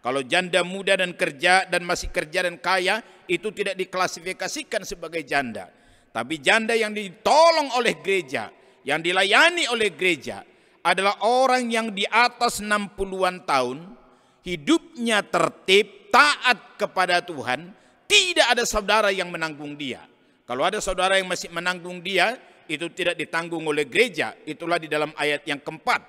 Kalau janda muda dan kerja dan masih kerja dan kaya, itu tidak diklasifikasikan sebagai janda. Tapi janda yang ditolong oleh gereja, yang dilayani oleh gereja, adalah orang yang di atas 60-an tahun, hidupnya tertib, taat kepada Tuhan, tidak ada saudara yang menanggung dia. Kalau ada saudara yang masih menanggung dia, itu tidak ditanggung oleh gereja. Itulah di dalam ayat yang keempat.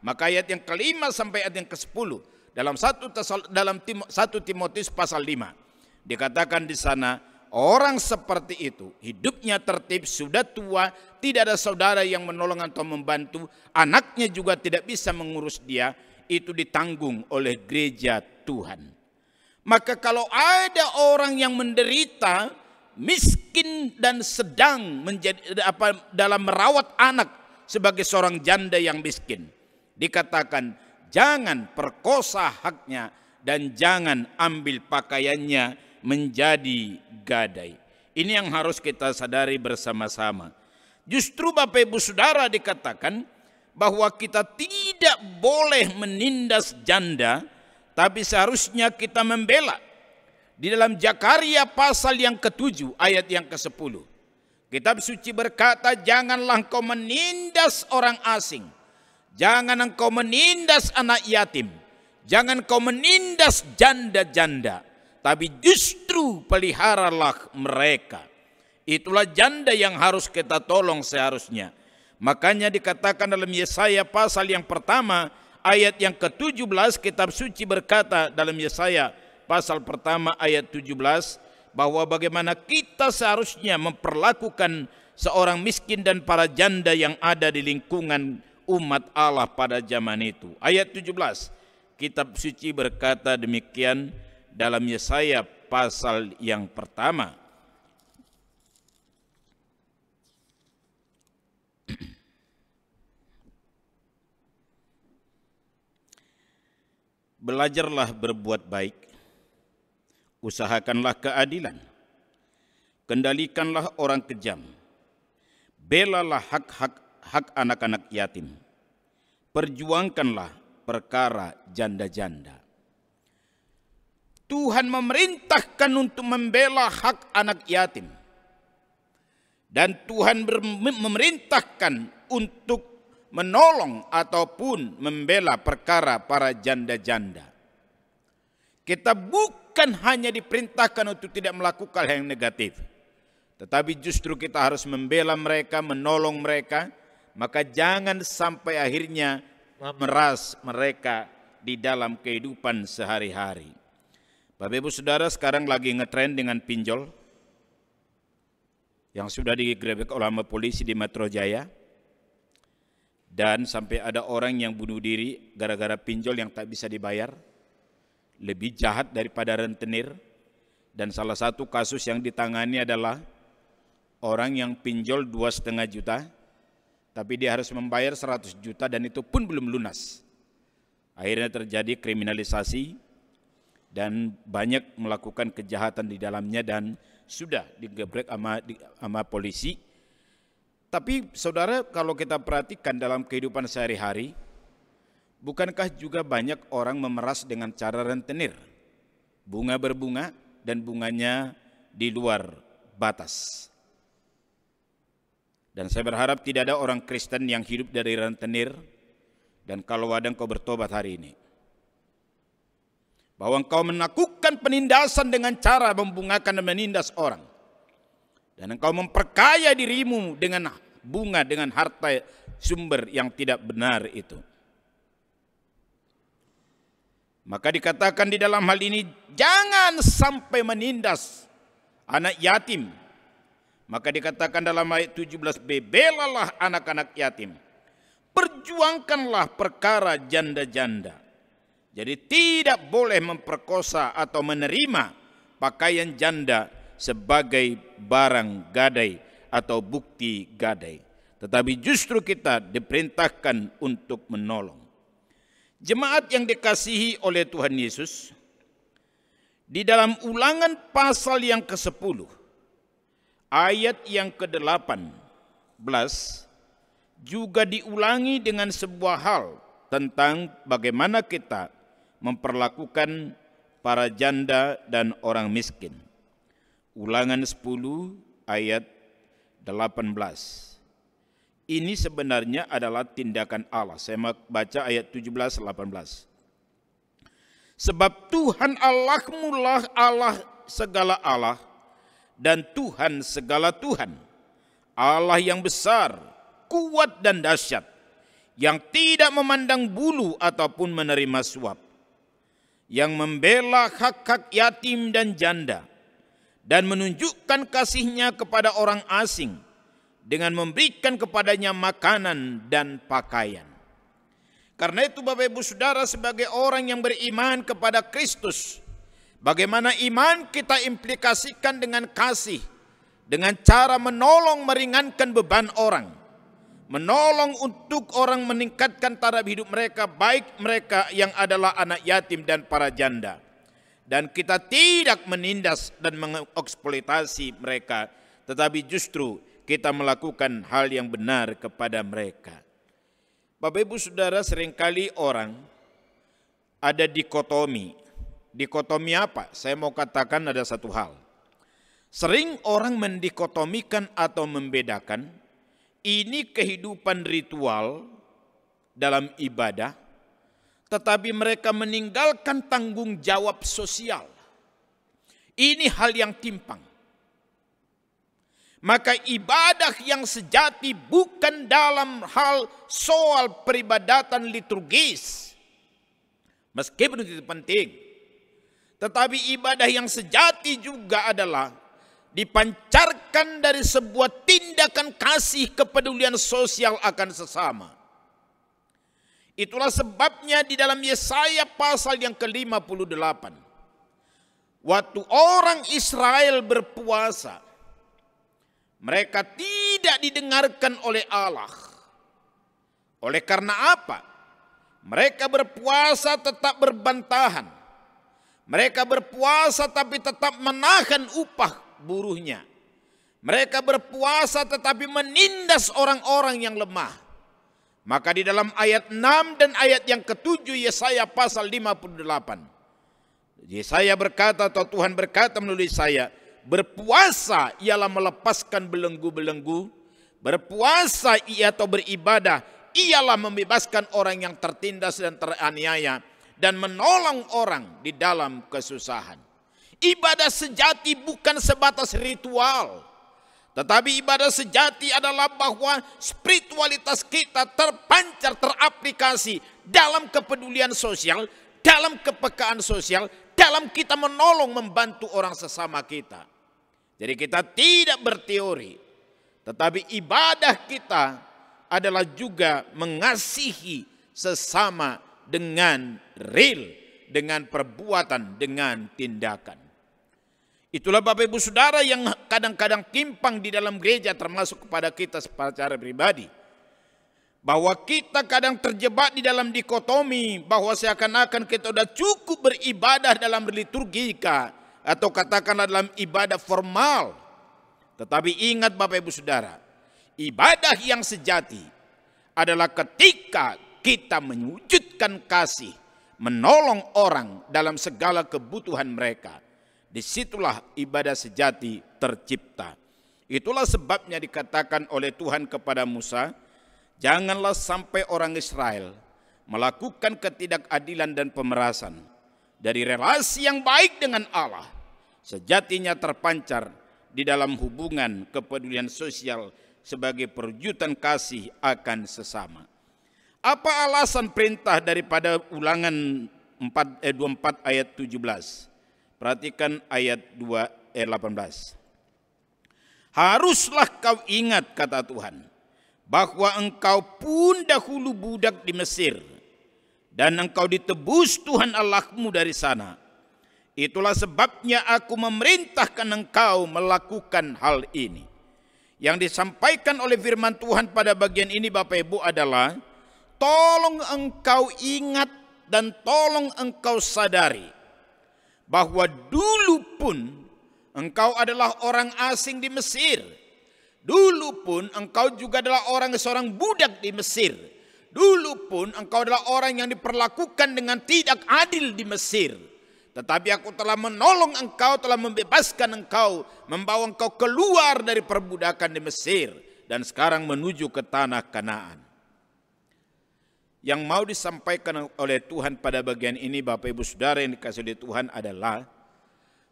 Maka ayat yang ke-5 sampai ayat yang ke-10 dalam 1 Timotius pasal 5 dikatakan di sana, orang seperti itu hidupnya tertib, sudah tua, tidak ada saudara yang menolong atau membantu, anaknya juga tidak bisa mengurus dia, itu ditanggung oleh gereja Tuhan. Maka kalau ada orang yang menderita, miskin dan sedang dalam merawat anak sebagai seorang janda yang miskin, dikatakan jangan perkosa haknya dan jangan ambil pakaiannya menjadi gadai. Ini yang harus kita sadari bersama-sama. Justru Bapak Ibu Saudara dikatakan bahwa kita tidak boleh menindas janda, tapi seharusnya kita membela. Di dalam Zakaria pasal yang ke-7 ayat yang ke-10, kitab suci berkata, janganlah engkau menindas orang asing, jangan engkau menindas anak yatim, jangan engkau menindas janda-janda, tapi justru peliharalah mereka. Itulah janda yang harus kita tolong seharusnya. Makanya dikatakan dalam Yesaya pasal yang pertama ayat yang ke-17, kitab suci berkata dalam Yesaya pasal pertama ayat 17 bahwa bagaimana kita seharusnya memperlakukan seorang miskin dan para janda yang ada di lingkungan umat Allah pada zaman itu. Ayat 17, kitab suci berkata demikian dalam Yesaya pasal yang pertama. Belajarlah berbuat baik, usahakanlah keadilan, kendalikanlah orang kejam, belalah hak anak-anak yatim, perjuangkanlah perkara janda-janda. Tuhan memerintahkan untuk membela hak anak yatim. Dan Tuhan memerintahkan untuk menolong ataupun membela perkara para janda-janda. Kita bukan hanya diperintahkan untuk tidak melakukan hal yang negatif, tetapi justru kita harus membela mereka, menolong mereka. Maka jangan sampai akhirnya memeras mereka di dalam kehidupan sehari-hari. Bapak Ibu Saudara, sekarang lagi ngetrend dengan pinjol yang sudah digerebek oleh polisi di Metro Jaya, dan sampai ada orang yang bunuh diri gara-gara pinjol yang tak bisa dibayar, lebih jahat daripada rentenir. Dan salah satu kasus yang ditangani adalah orang yang pinjol 2,5 juta, tapi dia harus membayar 100 juta dan itu pun belum lunas. Akhirnya terjadi kriminalisasi dan banyak melakukan kejahatan di dalamnya dan sudah digebrek sama polisi. Tapi saudara, kalau kita perhatikan dalam kehidupan sehari-hari, bukankah juga banyak orang memeras dengan cara rentenir? Bunga berbunga dan bunganya di luar batas. Dan saya berharap tidak ada orang Kristen yang hidup dari rentenir, dan kalau ada engkau bertobat hari ini, bahwa engkau melakukan penindasan dengan cara membungakan dan menindas orang. Dan engkau memperkaya dirimu dengan bunga, dengan harta sumber yang tidak benar itu. Maka dikatakan di dalam hal ini, jangan sampai menindas anak yatim. Maka dikatakan dalam ayat 17b, belalah anak-anak yatim, perjuangkanlah perkara janda-janda. Jadi tidak boleh memperkosa atau menerima pakaian janda sebagai barang gadai atau bukti gadai. Tetapi justru kita diperintahkan untuk menolong. Jemaat yang dikasihi oleh Tuhan Yesus, di dalam Ulangan pasal yang ke-10, ayat yang ke-18, juga diulangi dengan sebuah hal tentang bagaimana kita memperlakukan para janda dan orang miskin. Ulangan 10 ayat 18. Ini sebenarnya adalah tindakan Allah. Saya mau baca ayat 17-18. Sebab Tuhan Allahmu lah Allah segala Allah dan Tuhan segala Tuhan, Allah yang besar, kuat dan dahsyat, yang tidak memandang bulu ataupun menerima suap, yang membela hak-hak yatim dan janda, dan menunjukkan kasih-Nya kepada orang asing, dengan memberikan kepadanya makanan dan pakaian. Karena itu Bapak Ibu Saudara, sebagai orang yang beriman kepada Kristus, bagaimana iman kita implikasikan dengan kasih, dengan cara menolong meringankan beban orang, menolong untuk orang meningkatkan taraf hidup mereka, baik mereka yang adalah anak yatim dan para janda. Dan kita tidak menindas dan mengeksploitasi mereka, tetapi justru kita melakukan hal yang benar kepada mereka. Bapak Ibu Saudara, seringkali orang ada dikotomi. Dikotomi apa? Saya mau katakan ada satu hal. Sering orang mendikotomikan atau membedakan, ini kehidupan ritual dalam ibadah, tetapi mereka meninggalkan tanggung jawab sosial. Ini hal yang timpang. Maka ibadah yang sejati bukan dalam hal soal peribadatan liturgis, meskipun itu penting, tetapi ibadah yang sejati juga adalah dipancarkan dari sebuah tindakan kasih kepedulian sosial akan sesama. Itulah sebabnya di dalam Yesaya pasal yang ke-58, waktu orang Israel berpuasa, mereka tidak didengarkan oleh Allah. Oleh karena apa? Mereka berpuasa tetap berbantahan. Mereka berpuasa tapi tetap menahan upah buruhnya. Mereka berpuasa tetapi menindas orang-orang yang lemah. Maka di dalam ayat 6 dan ayat yang ke-7 Yesaya pasal 58. Yesaya berkata atau Tuhan berkata melalui saya, berpuasa ialah melepaskan belenggu-belenggu. Berpuasa atau beribadah ialah membebaskan orang yang tertindas dan teraniaya dan menolong orang di dalam kesusahan. Ibadah sejati bukan sebatas ritual, tetapi ibadah sejati adalah bahwa spiritualitas kita terpancar, teraplikasi dalam kepedulian sosial, dalam kepekaan sosial, dalam kita menolong, membantu orang sesama kita. Jadi kita tidak berteori, tetapi ibadah kita adalah juga mengasihi sesama dengan real, dengan perbuatan, dengan tindakan. Itulah Bapak Ibu Saudara yang kadang-kadang timpang di dalam gereja, termasuk kepada kita secara pribadi. Bahwa kita kadang terjebak di dalam dikotomi, bahwa seakan-akan kita sudah cukup beribadah dalam liturgika, atau katakanlah dalam ibadah formal. Tetapi ingat Bapak Ibu Saudara, ibadah yang sejati adalah ketika kita mewujudkan kasih, menolong orang dalam segala kebutuhan mereka. Disitulah ibadah sejati tercipta. Itulah sebabnya dikatakan oleh Tuhan kepada Musa, janganlah sampai orang Israel melakukan ketidakadilan dan pemerasan dari relasi yang baik dengan Allah. Sejatinya terpancar di dalam hubungan kepedulian sosial sebagai perwujudan kasih akan sesama. Apa alasan perintah daripada Ulangan 24 ayat 17? Perhatikan ayat 2 ayat 18. Haruslah kau ingat, kata Tuhan, bahwa engkau pun dahulu budak di Mesir, dan engkau ditebus Tuhan Allahmu dari sana. Itulah sebabnya aku memerintahkan engkau melakukan hal ini. Yang disampaikan oleh firman Tuhan pada bagian ini Bapak Ibu adalah, tolong engkau ingat dan tolong engkau sadari bahwa dulu pun engkau adalah orang asing di Mesir. Dulu pun engkau juga adalah seorang budak di Mesir. Dulu pun engkau adalah orang yang diperlakukan dengan tidak adil di Mesir. Tetapi aku telah menolong engkau, telah membebaskan engkau, membawa engkau keluar dari perbudakan di Mesir, dan sekarang menuju ke tanah Kanaan. Yang mau disampaikan oleh Tuhan pada bagian ini Bapak Ibu Saudara yang dikasihi oleh Tuhan adalah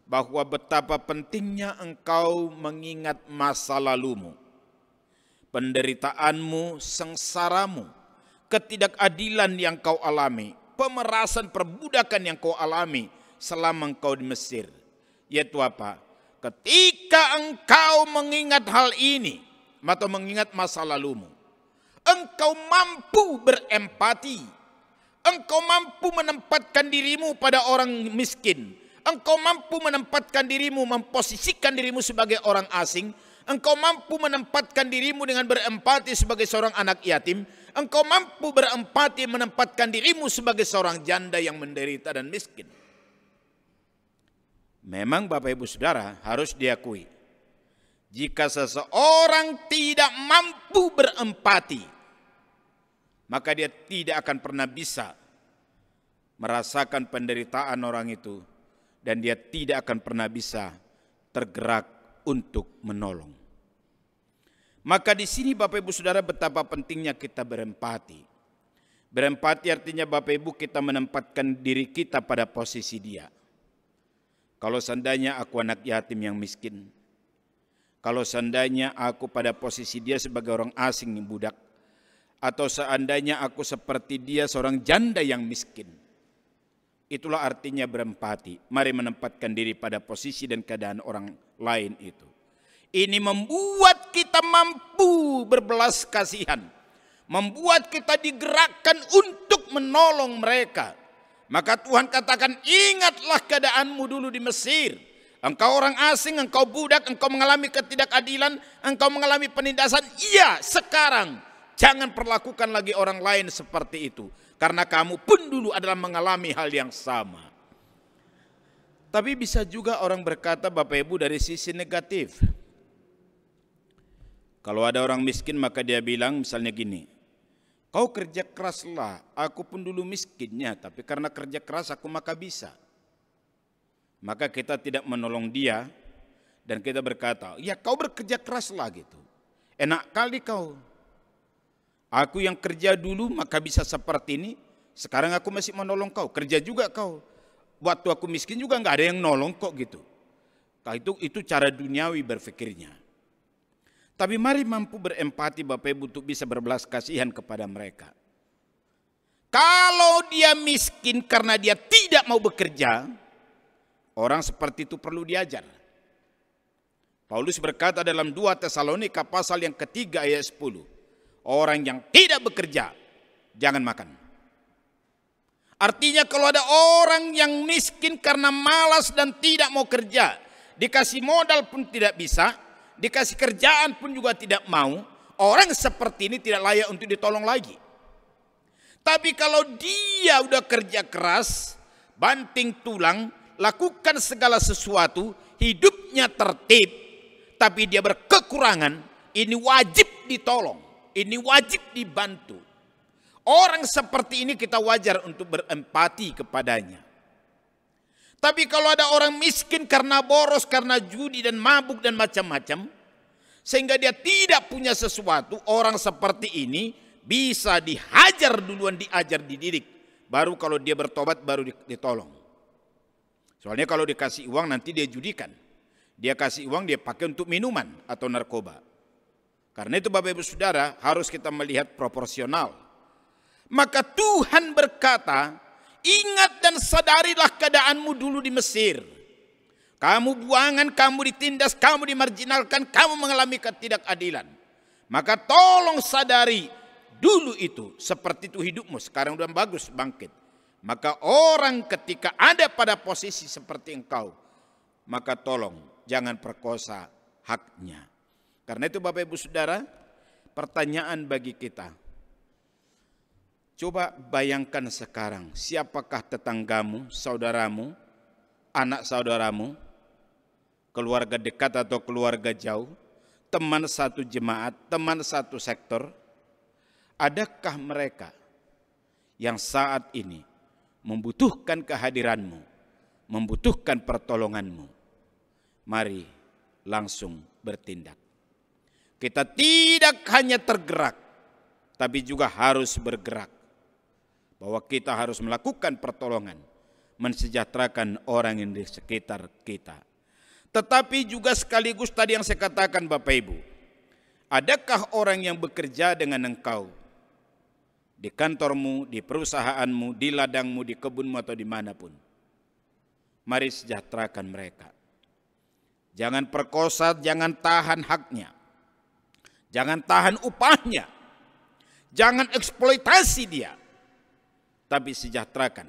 bahwa betapa pentingnya engkau mengingat masa lalumu, penderitaanmu, sengsaramu, ketidakadilan yang kau alami, pemerasan, perbudakan yang kau alami selama engkau di Mesir. Yaitu apa? Ketika engkau mengingat hal ini atau mengingat masa lalumu, engkau mampu berempati, engkau mampu menempatkan dirimu pada orang miskin, engkau mampu menempatkan dirimu, memposisikan dirimu sebagai orang asing, engkau mampu menempatkan dirimu dengan berempati sebagai seorang anak yatim, engkau mampu berempati menempatkan dirimu sebagai seorang janda yang menderita dan miskin. Memang Bapak Ibu Saudara harus diakui, jika seseorang tidak mampu berempati, maka dia tidak akan pernah bisa merasakan penderitaan orang itu, dan dia tidak akan pernah bisa tergerak untuk menolong. Maka di sini Bapak Ibu Saudara betapa pentingnya kita berempati. Berempati artinya Bapak Ibu kita menempatkan diri kita pada posisi dia. Kalau seandainya aku anak yatim yang miskin, kalau seandainya aku pada posisi dia sebagai orang asing yang budak, atau seandainya aku seperti dia seorang janda yang miskin, itulah artinya berempati. Mari menempatkan diri pada posisi dan keadaan orang lain itu. Ini membuat kita mampu berbelas kasihan, membuat kita digerakkan untuk menolong mereka. Maka Tuhan katakan, ingatlah keadaanmu dulu di Mesir. Engkau orang asing, engkau budak, engkau mengalami ketidakadilan, engkau mengalami penindasan. Iya, sekarang jangan perlakukan lagi orang lain seperti itu, karena kamu pun dulu adalah mengalami hal yang sama. Tapi bisa juga orang berkata Bapak Ibu dari sisi negatif. Kalau ada orang miskin maka dia bilang misalnya gini, kau kerja keraslah, aku pun dulu miskinnya, tapi karena kerja keras aku maka bisa. Maka kita tidak menolong dia dan kita berkata, ya kau bekerja keraslah gitu. Enak kali kau. Aku yang kerja dulu maka bisa seperti ini, sekarang aku masih menolong kau, kerja juga kau. Waktu aku miskin juga nggak ada yang nolong kok gitu. Itu cara duniawi berpikirnya. Tapi mari mampu berempati Bapak Ibu untuk bisa berbelas kasihan kepada mereka. Kalau dia miskin karena dia tidak mau bekerja, orang seperti itu perlu diajar. Paulus berkata dalam 2 Tesalonika pasal yang ketiga ayat 10. Orang yang tidak bekerja, jangan makan. Artinya kalau ada orang yang miskin karena malas dan tidak mau kerja, dikasih modal pun tidak bisa, dikasih kerjaan pun juga tidak mau, orang seperti ini tidak layak untuk ditolong lagi. Tapi kalau dia udah kerja keras, banting tulang, lakukan segala sesuatu, hidupnya tertib, tapi dia berkekurangan, ini wajib ditolong, ini wajib dibantu. Orang seperti ini kita wajar untuk berempati kepadanya. Tapi kalau ada orang miskin karena boros, karena judi dan mabuk dan macam-macam, sehingga dia tidak punya sesuatu, orang seperti ini bisa dihajar duluan, diajar, dididik. Baru kalau dia bertobat baru ditolong. Soalnya kalau dikasih uang nanti dia judikan. Dia kasih uang dia pakai untuk minuman atau narkoba. Karena itu Bapak Ibu Saudara harus kita melihat proporsional. Maka Tuhan berkata, ingat dan sadarilah keadaanmu dulu di Mesir. Kamu buangan, kamu ditindas, kamu dimarginalkan, kamu mengalami ketidakadilan. Maka tolong sadari dulu itu, seperti itu hidupmu, sekarang udah bagus bangkit. Maka orang ketika ada pada posisi seperti engkau, maka tolong jangan perkosa haknya. Karena itu Bapak Ibu Saudara, pertanyaan bagi kita. Coba bayangkan sekarang, siapakah tetanggamu, saudaramu, anak saudaramu, keluarga dekat atau keluarga jauh, teman satu jemaat, teman satu sektor, adakah mereka yang saat ini membutuhkan kehadiranmu, membutuhkan pertolonganmu? Mari langsung bertindak. Kita tidak hanya tergerak, tapi juga harus bergerak. Bahwa kita harus melakukan pertolongan, mensejahterakan orang yang di sekitar kita. Tetapi juga sekaligus tadi yang saya katakan Bapak Ibu, adakah orang yang bekerja dengan engkau? Di kantormu, di perusahaanmu, di ladangmu, di kebunmu atau dimanapun. Mari sejahterakan mereka. Jangan perkosa, jangan tahan haknya. Jangan tahan upahnya. Jangan eksploitasi dia. Tapi sejahterakan.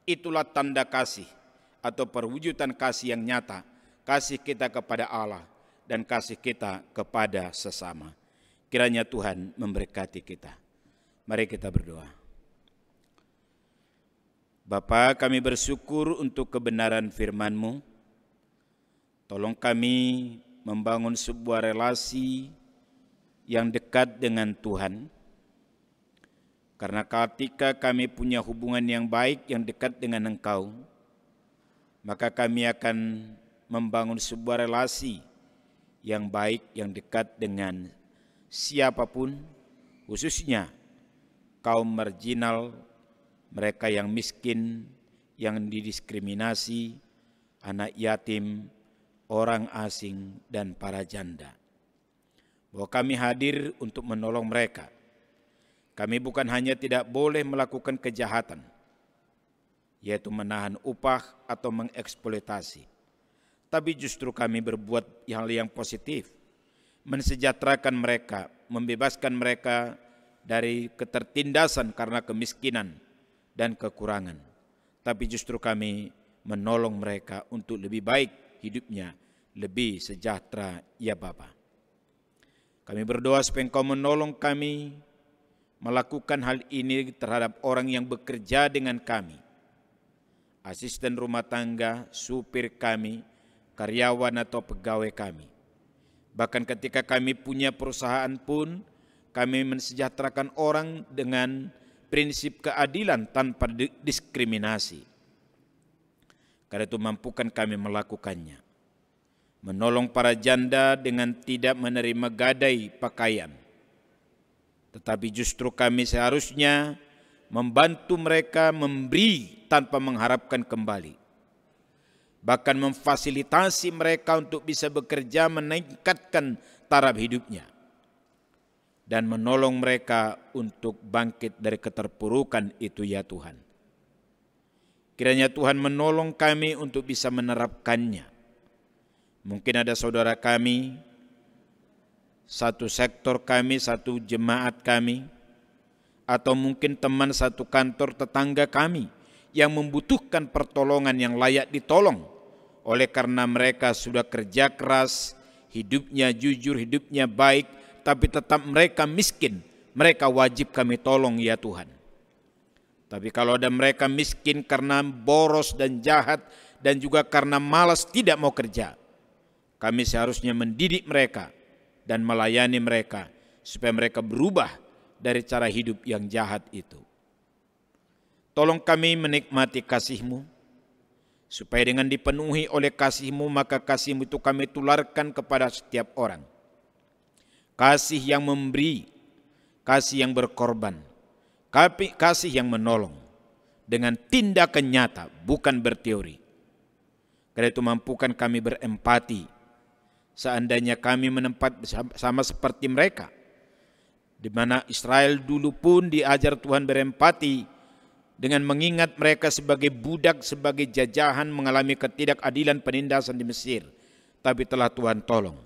Itulah tanda kasih atau perwujudan kasih yang nyata. Kasih kita kepada Allah dan kasih kita kepada sesama. Kiranya Tuhan memberkati kita. Mari kita berdoa. Bapa, kami bersyukur untuk kebenaran firman-Mu. Tolong kami membangun sebuah relasi yang dekat dengan Tuhan. Karena ketika kami punya hubungan yang baik, yang dekat dengan Engkau, maka kami akan membangun sebuah relasi yang baik, yang dekat dengan siapapun, khususnya kaum marginal, mereka yang miskin, yang didiskriminasi, anak yatim, orang asing, dan para janda. Bahwa kami hadir untuk menolong mereka. Kami bukan hanya tidak boleh melakukan kejahatan, yaitu menahan upah atau mengeksploitasi, tapi justru kami berbuat hal yang positif, mensejahterakan mereka, membebaskan mereka dari ketertindasan karena kemiskinan dan kekurangan. Tapi justru kami menolong mereka untuk lebih baik hidupnya, lebih sejahtera, ya Bapa. Kami berdoa supaya Engkau menolong kami melakukan hal ini terhadap orang yang bekerja dengan kami. Asisten rumah tangga, supir kami, karyawan atau pegawai kami. Bahkan ketika kami punya perusahaan pun, kami mensejahterakan orang dengan prinsip keadilan tanpa diskriminasi. Karena itu mampukan kami melakukannya. Menolong para janda dengan tidak menerima gadai pakaian. Tetapi justru kami seharusnya membantu mereka memberi tanpa mengharapkan kembali. Bahkan memfasilitasi mereka untuk bisa bekerja meningkatkan taraf hidupnya. Dan menolong mereka untuk bangkit dari keterpurukan itu ya Tuhan. Kiranya Tuhan menolong kami untuk bisa menerapkannya. Mungkin ada saudara kami, satu sektor kami, satu jemaat kami, atau mungkin teman satu kantor tetangga kami yang membutuhkan pertolongan yang layak ditolong. Oleh karena mereka sudah kerja keras, hidupnya jujur, hidupnya baik, tapi tetap mereka miskin, mereka wajib kami tolong ya Tuhan. Tapi kalau ada mereka miskin karena boros dan jahat dan juga karena malas tidak mau kerja, kami seharusnya mendidik mereka dan melayani mereka supaya mereka berubah dari cara hidup yang jahat itu. Tolong kami menikmati kasih-Mu, supaya dengan dipenuhi oleh kasih-Mu maka kasih-Mu itu kami tularkan kepada setiap orang. Kasih yang memberi, kasih yang berkorban, kasih yang menolong dengan tindakan nyata, bukan berteori. Karena itu mampukan kami berempati. Seandainya kami menempat sama seperti mereka, di mana Israel dulu pun diajar Tuhan berempati dengan mengingat mereka sebagai budak, sebagai jajahan, mengalami ketidakadilan penindasan di Mesir, tapi telah Tuhan tolong.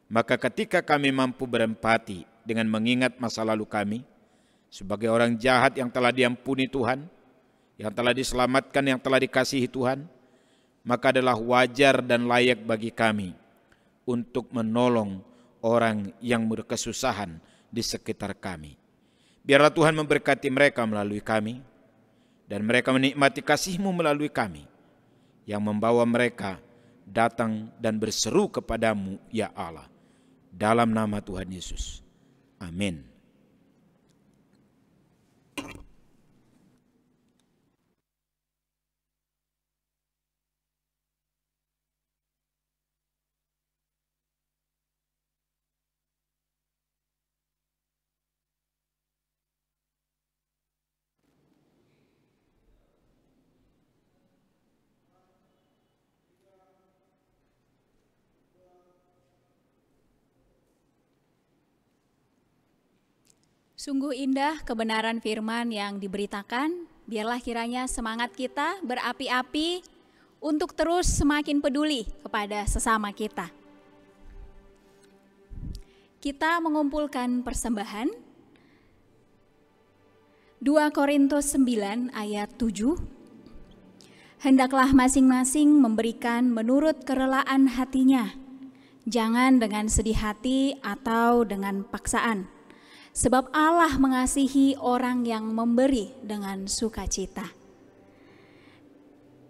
Maka ketika kami mampu berempati dengan mengingat masa lalu kami, sebagai orang jahat yang telah diampuni Tuhan, yang telah diselamatkan, yang telah dikasihi Tuhan, maka adalah wajar dan layak bagi kami untuk menolong orang yang berkesusahan di sekitar kami. Biarlah Tuhan memberkati mereka melalui kami, dan mereka menikmati kasih-Mu melalui kami, yang membawa mereka datang dan berseru kepadamu ya Allah. Dalam nama Tuhan Yesus. Amin. Sungguh indah kebenaran firman yang diberitakan, biarlah kiranya semangat kita berapi-api untuk terus semakin peduli kepada sesama kita. Kita mengumpulkan persembahan, 2 Korintus 9 ayat 7, hendaklah masing-masing memberikan menurut kerelaan hatinya, jangan dengan sedih hati atau dengan paksaan. Sebab Allah mengasihi orang yang memberi dengan sukacita.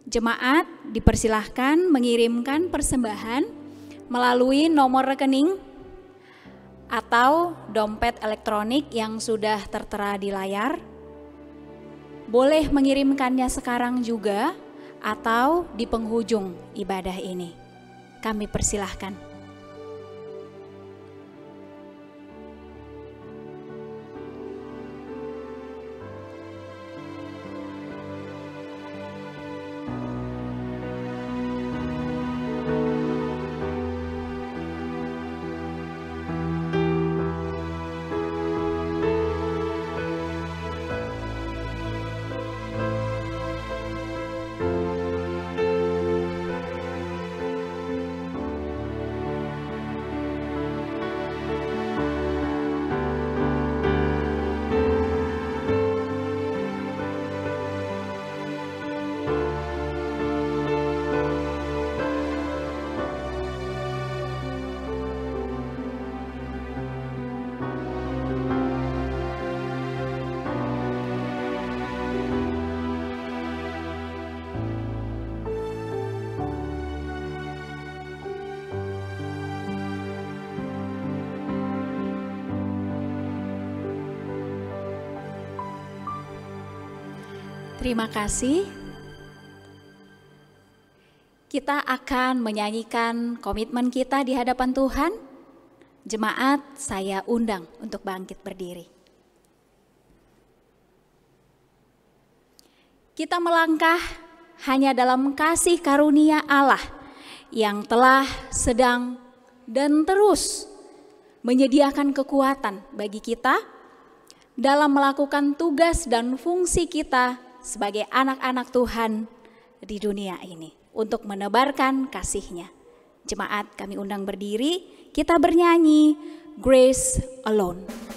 Jemaat dipersilahkan mengirimkan persembahan melalui nomor rekening atau dompet elektronik yang sudah tertera di layar. Boleh mengirimkannya sekarang juga atau di penghujung ibadah ini. Kami persilahkan. Terima kasih. Kita akan menyanyikan komitmen kita di hadapan Tuhan. Jemaat, saya undang untuk bangkit berdiri. Kita melangkah hanya dalam kasih karunia Allah yang telah, sedang, dan terus menyediakan kekuatan bagi kita dalam melakukan tugas dan fungsi kita sebagai anak-anak Tuhan di dunia ini untuk menebarkan kasih-Nya. Jemaat, kami undang berdiri, kita bernyanyi Grace Alone.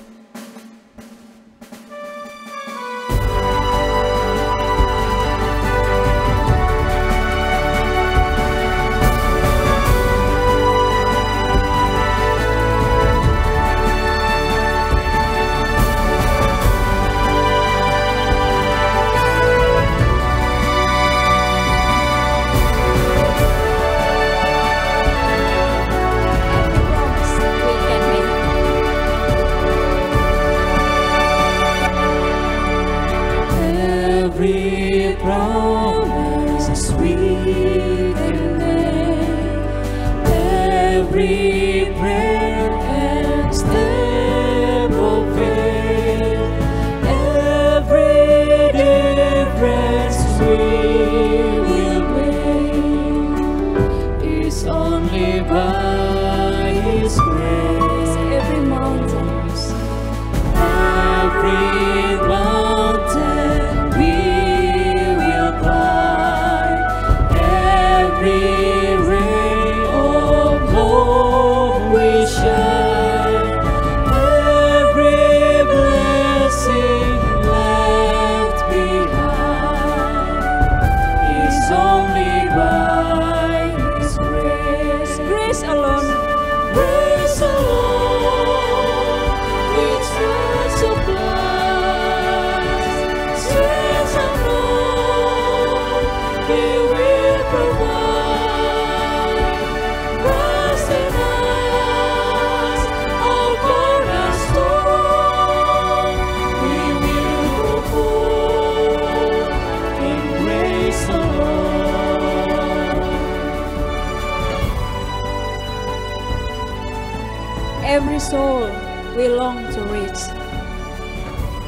Every soul we long to reach,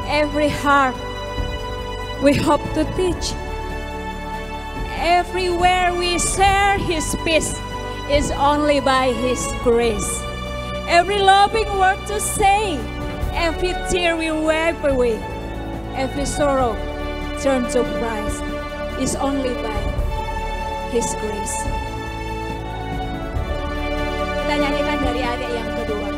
every heart we hope to teach, everywhere we share His peace is only by His grace. Every loving word to say, every tear we wipe away, every sorrow turn to Christ is only by His grace. Kita nyanyikan dari ayat yang kedua.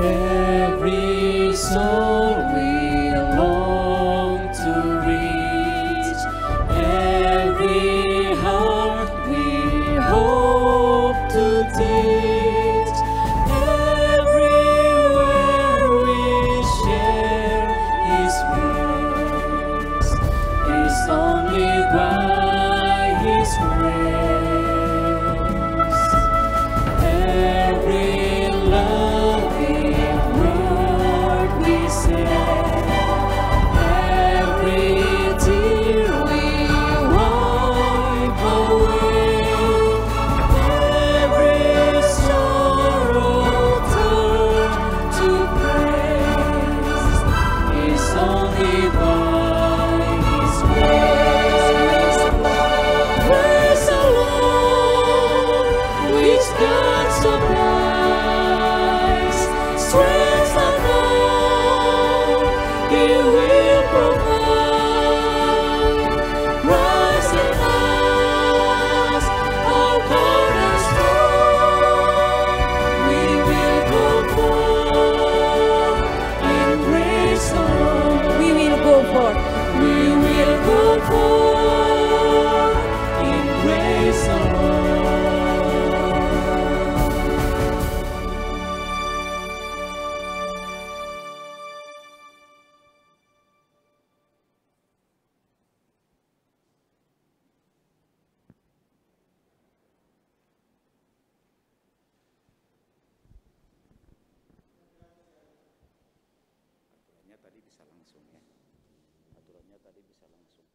Every soul we long to reach, every heart we hope to teach, everywhere we share His grace is only by His grace. Every loving word we tadi bisa langsung ya. Aturannya tadi bisa langsung.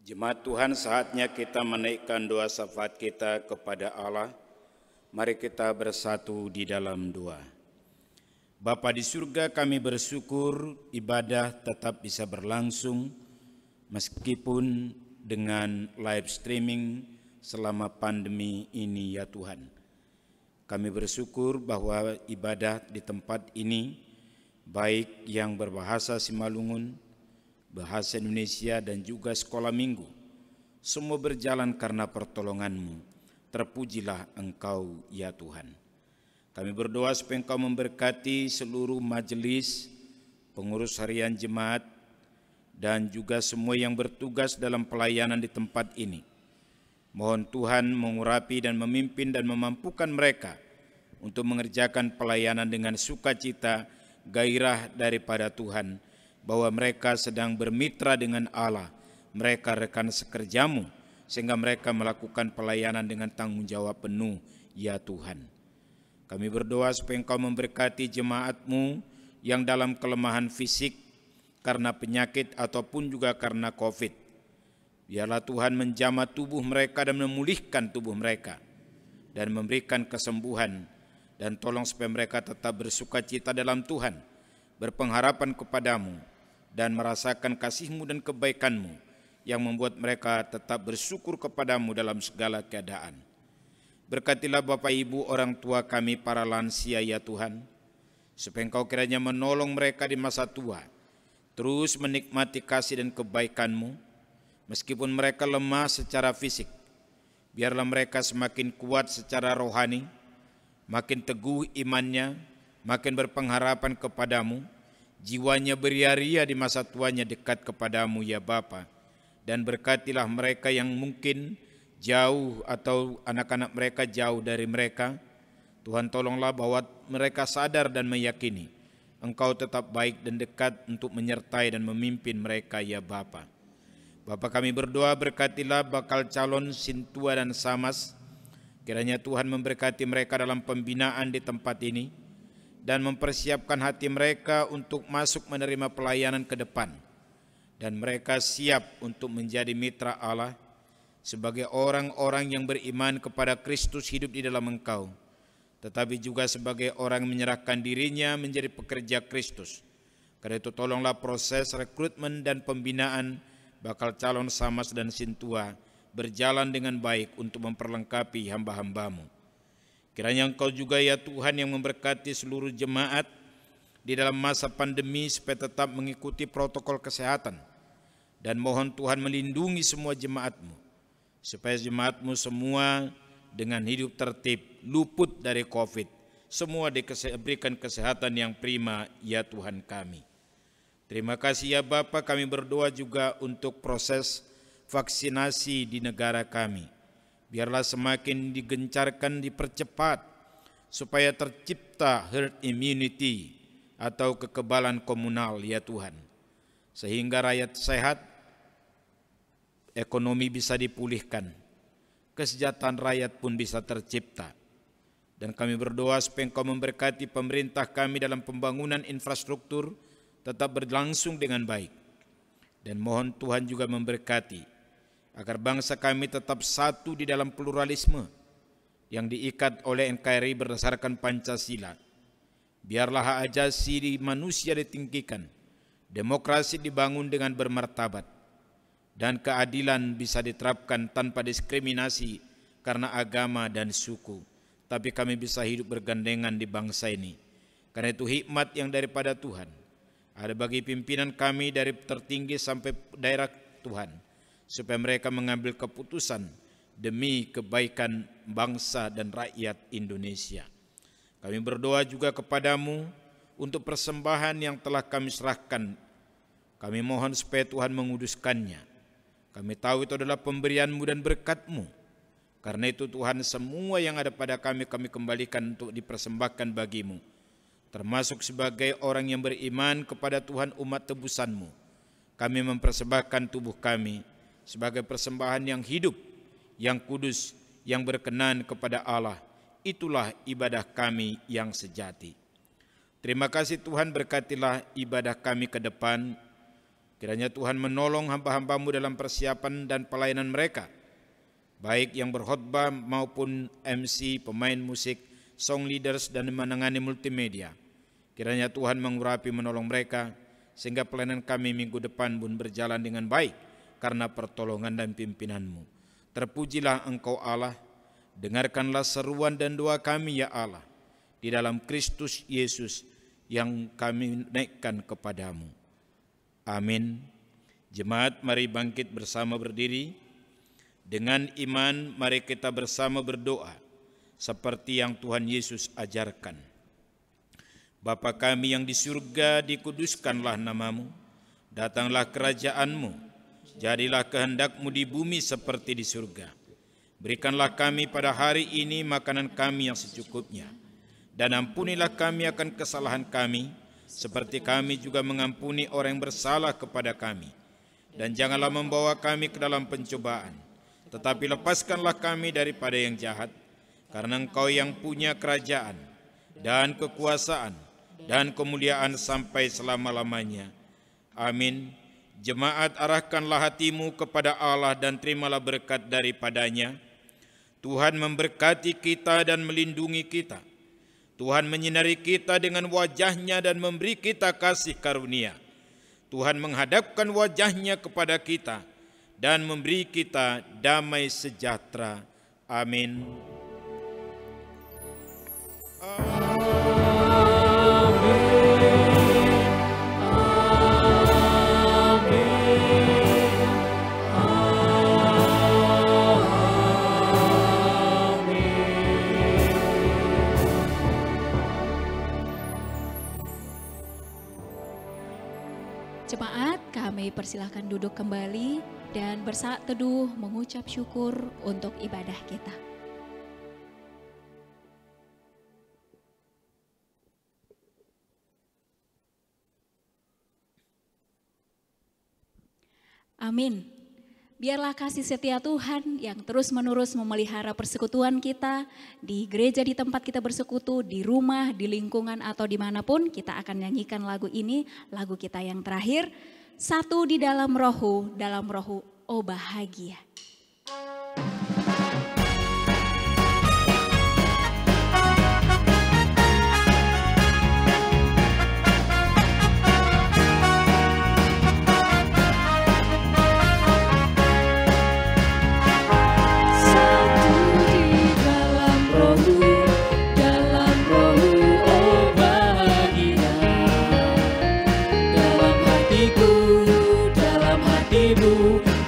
Jemaat Tuhan, saatnya kita menaikkan doa syafaat kita kepada Allah. Mari kita bersatu di dalam doa. Bapa di surga, kami bersyukur ibadah tetap bisa berlangsung meskipun dengan live streaming selama pandemi ini ya Tuhan. Kami bersyukur bahwa ibadah di tempat ini baik yang berbahasa Simalungun, bahasa Indonesia dan juga sekolah minggu, semua berjalan karena pertolongan-Mu. Terpujilah Engkau ya Tuhan. Kami berdoa supaya Engkau memberkati seluruh majelis, pengurus harian jemaat, dan juga semua yang bertugas dalam pelayanan di tempat ini. Mohon Tuhan mengurapi dan memimpin dan memampukan mereka untuk mengerjakan pelayanan dengan sukacita, gairah daripada Tuhan, bahwa mereka sedang bermitra dengan Allah, mereka rekan sekerjamu, sehingga mereka melakukan pelayanan dengan tanggung jawab penuh, ya Tuhan. Kami berdoa supaya Engkau memberkati jemaat-Mu yang dalam kelemahan fisik karena penyakit ataupun juga karena COVID. Biarlah Tuhan menjamah tubuh mereka dan memulihkan tubuh mereka dan memberikan kesembuhan, dan tolong supaya mereka tetap bersukacita dalam Tuhan, berpengharapan kepadamu, dan merasakan kasih-Mu dan kebaikan-Mu yang membuat mereka tetap bersyukur kepadamu dalam segala keadaan. Berkatilah Bapak Ibu orang tua kami para lansia ya Tuhan, supaya Engkau kiranya menolong mereka di masa tua, terus menikmati kasih dan kebaikan-Mu, meskipun mereka lemah secara fisik. Biarlah mereka semakin kuat secara rohani, makin teguh imannya, makin berpengharapan kepadamu, jiwanya beria-ria di masa tuanya dekat kepadamu ya Bapa. Dan berkatilah mereka yang mungkin jauh atau anak-anak mereka jauh dari mereka. Tuhan tolonglah bahwa mereka sadar dan meyakini Engkau tetap baik dan dekat untuk menyertai dan memimpin mereka ya Bapa. Bapa kami berdoa, berkatilah bakal calon Sintua dan Samas. Kiranya Tuhan memberkati mereka dalam pembinaan di tempat ini dan mempersiapkan hati mereka untuk masuk menerima pelayanan ke depan. Dan mereka siap untuk menjadi mitra Allah sebagai orang-orang yang beriman kepada Kristus hidup di dalam Engkau, tetapi juga sebagai orang yang menyerahkan dirinya menjadi pekerja Kristus. Karena itu tolonglah proses rekrutmen dan pembinaan bakal calon Samas dan Sintua berjalan dengan baik untuk memperlengkapi hamba-hamba-Mu. Kiranya Engkau juga ya Tuhan yang memberkati seluruh jemaat di dalam masa pandemi supaya tetap mengikuti protokol kesehatan. Dan mohon Tuhan melindungi semua jemaat-Mu, supaya jemaat-Mu semua dengan hidup tertib, luput dari COVID. Semua diberikan kesehatan yang prima ya Tuhan kami. Terima kasih ya Bapa, kami berdoa juga untuk proses vaksinasi di negara kami. Biarlah semakin digencarkan, dipercepat, supaya tercipta herd immunity atau kekebalan komunal ya Tuhan. Sehingga rakyat sehat, ekonomi bisa dipulihkan, kesejahteraan rakyat pun bisa tercipta. Dan kami berdoa supaya Engkau memberkati pemerintah kami dalam pembangunan infrastruktur tetap berlangsung dengan baik. Dan mohon Tuhan juga memberkati agar bangsa kami tetap satu di dalam pluralisme yang diikat oleh NKRI berdasarkan Pancasila. Biarlah hak asasi manusia ditinggikan, demokrasi dibangun dengan bermartabat, dan keadilan bisa diterapkan tanpa diskriminasi karena agama dan suku. Tapi kami bisa hidup bergandengan di bangsa ini. Karena itu hikmat yang daripada Tuhan ada bagi pimpinan kami dari tertinggi sampai daerah Tuhan, supaya mereka mengambil keputusan demi kebaikan bangsa dan rakyat Indonesia. Kami berdoa juga kepadamu untuk persembahan yang telah kami serahkan. Kami mohon supaya Tuhan menguduskannya. Kami tahu itu adalah pemberian-Mu dan berkat-Mu. Karena itu Tuhan, semua yang ada pada kami kembalikan untuk dipersembahkan bagi-Mu. Termasuk sebagai orang yang beriman kepada Tuhan umat tebusan-Mu. Kami mempersembahkan tubuh kami sebagai persembahan yang hidup, yang kudus, yang berkenan kepada Allah. Itulah ibadah kami yang sejati. Terima kasih Tuhan, berkatilah ibadah kami ke depan. Kiranya Tuhan menolong hamba-hamba-Mu dalam persiapan dan pelayanan mereka, baik yang berkhotbah maupun MC, pemain musik, song leaders, dan menangani multimedia. Kiranya Tuhan mengurapi menolong mereka, sehingga pelayanan kami minggu depan pun berjalan dengan baik, karena pertolongan dan pimpinan-Mu. Terpujilah Engkau Allah, dengarkanlah seruan dan doa kami ya Allah, di dalam Kristus Yesus yang kami naikkan kepadamu. Amin. Jemaat, mari bangkit bersama berdiri. Dengan iman mari kita bersama berdoa seperti yang Tuhan Yesus ajarkan. Bapa kami yang di surga, dikuduskanlah nama-Mu, datanglah kerajaan-Mu, jadilah kehendak-Mu di bumi seperti di surga. Berikanlah kami pada hari ini makanan kami yang secukupnya, dan ampunilah kami akan kesalahan kami, seperti kami juga mengampuni orang yang bersalah kepada kami. Dan janganlah membawa kami ke dalam pencobaan, tetapi lepaskanlah kami daripada yang jahat, karena Engkau yang punya kerajaan, dan kekuasaan, dan kemuliaan sampai selama-lamanya. Amin. Jemaat, arahkanlah hatimu kepada Allah dan terimalah berkat daripadanya. Tuhan memberkati kita dan melindungi kita. Tuhan menyinari kita dengan wajah-Nya dan memberi kita kasih karunia. Tuhan menghadapkan wajah-Nya kepada kita dan memberi kita damai sejahtera. Amin. Jemaat, kami persilahkan duduk kembali dan bersaat teduh mengucap syukur untuk ibadah kita. Amin. Biarlah kasih setia Tuhan yang terus-menerus memelihara persekutuan kita di gereja, di tempat kita bersekutu, di rumah, di lingkungan, atau dimanapun. Kita akan nyanyikan lagu ini, lagu kita yang terakhir, Satu di dalam Roh-Mu, oh bahagia.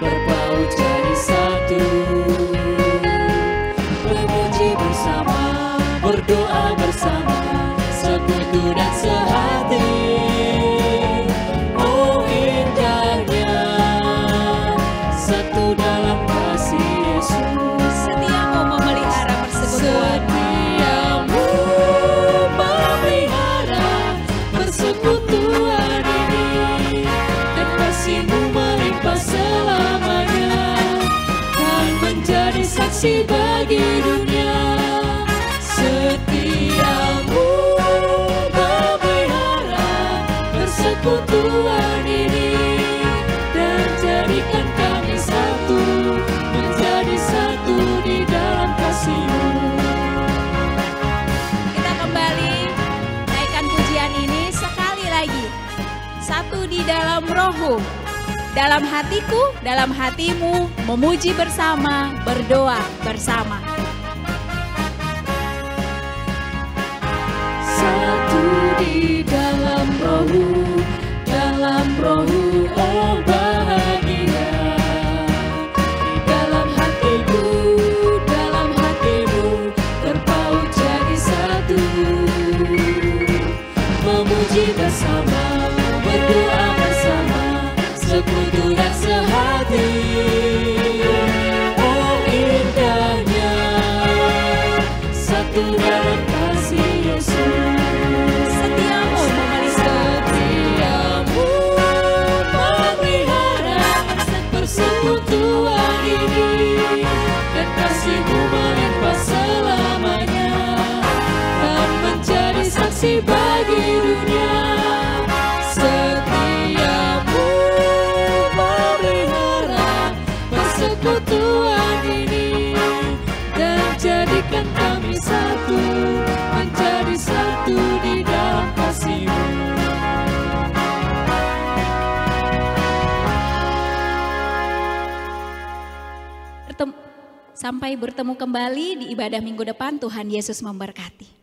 Berpaut jadi satu, memuji bersama, berdoa bersama, sekutu dan sehati. Oh indahnya satu dalam kasih Yesus. Setiamu memelihara persekutuan. Setiamu memelihara persekutuan ini, dan kasih-Mu melimpah selamanya, kan menjadi saksi bagi dunia. Setiamu memelihara persekutuan ini, dan jadikan kami satu, menjadi satu di dalam kasih-Mu. Kita kembali naikkan pujian ini sekali lagi. Satu di dalam Roh-Mu, dalam hatiku, dalam hatimu, memuji bersama, berdoa bersama. Satu di dalam Roh-Mu, oh bahagia. Di dalam hatiku, bersama, berdoa bersama, sekutu dan sehati. Oh indahnya satu dalam kasih Yesus. Setiamu Setiamu memelihara persekutuan ini, dan kasihmu melimpah selamanya, dan menjadi saksi bagi dunia. Setiamu memelihara persekutuan ini, dan jadikan kami satu, menjadi satu di dalam kasih-Mu. Sampai bertemu kembali di ibadah minggu depan. Tuhan Yesus memberkati.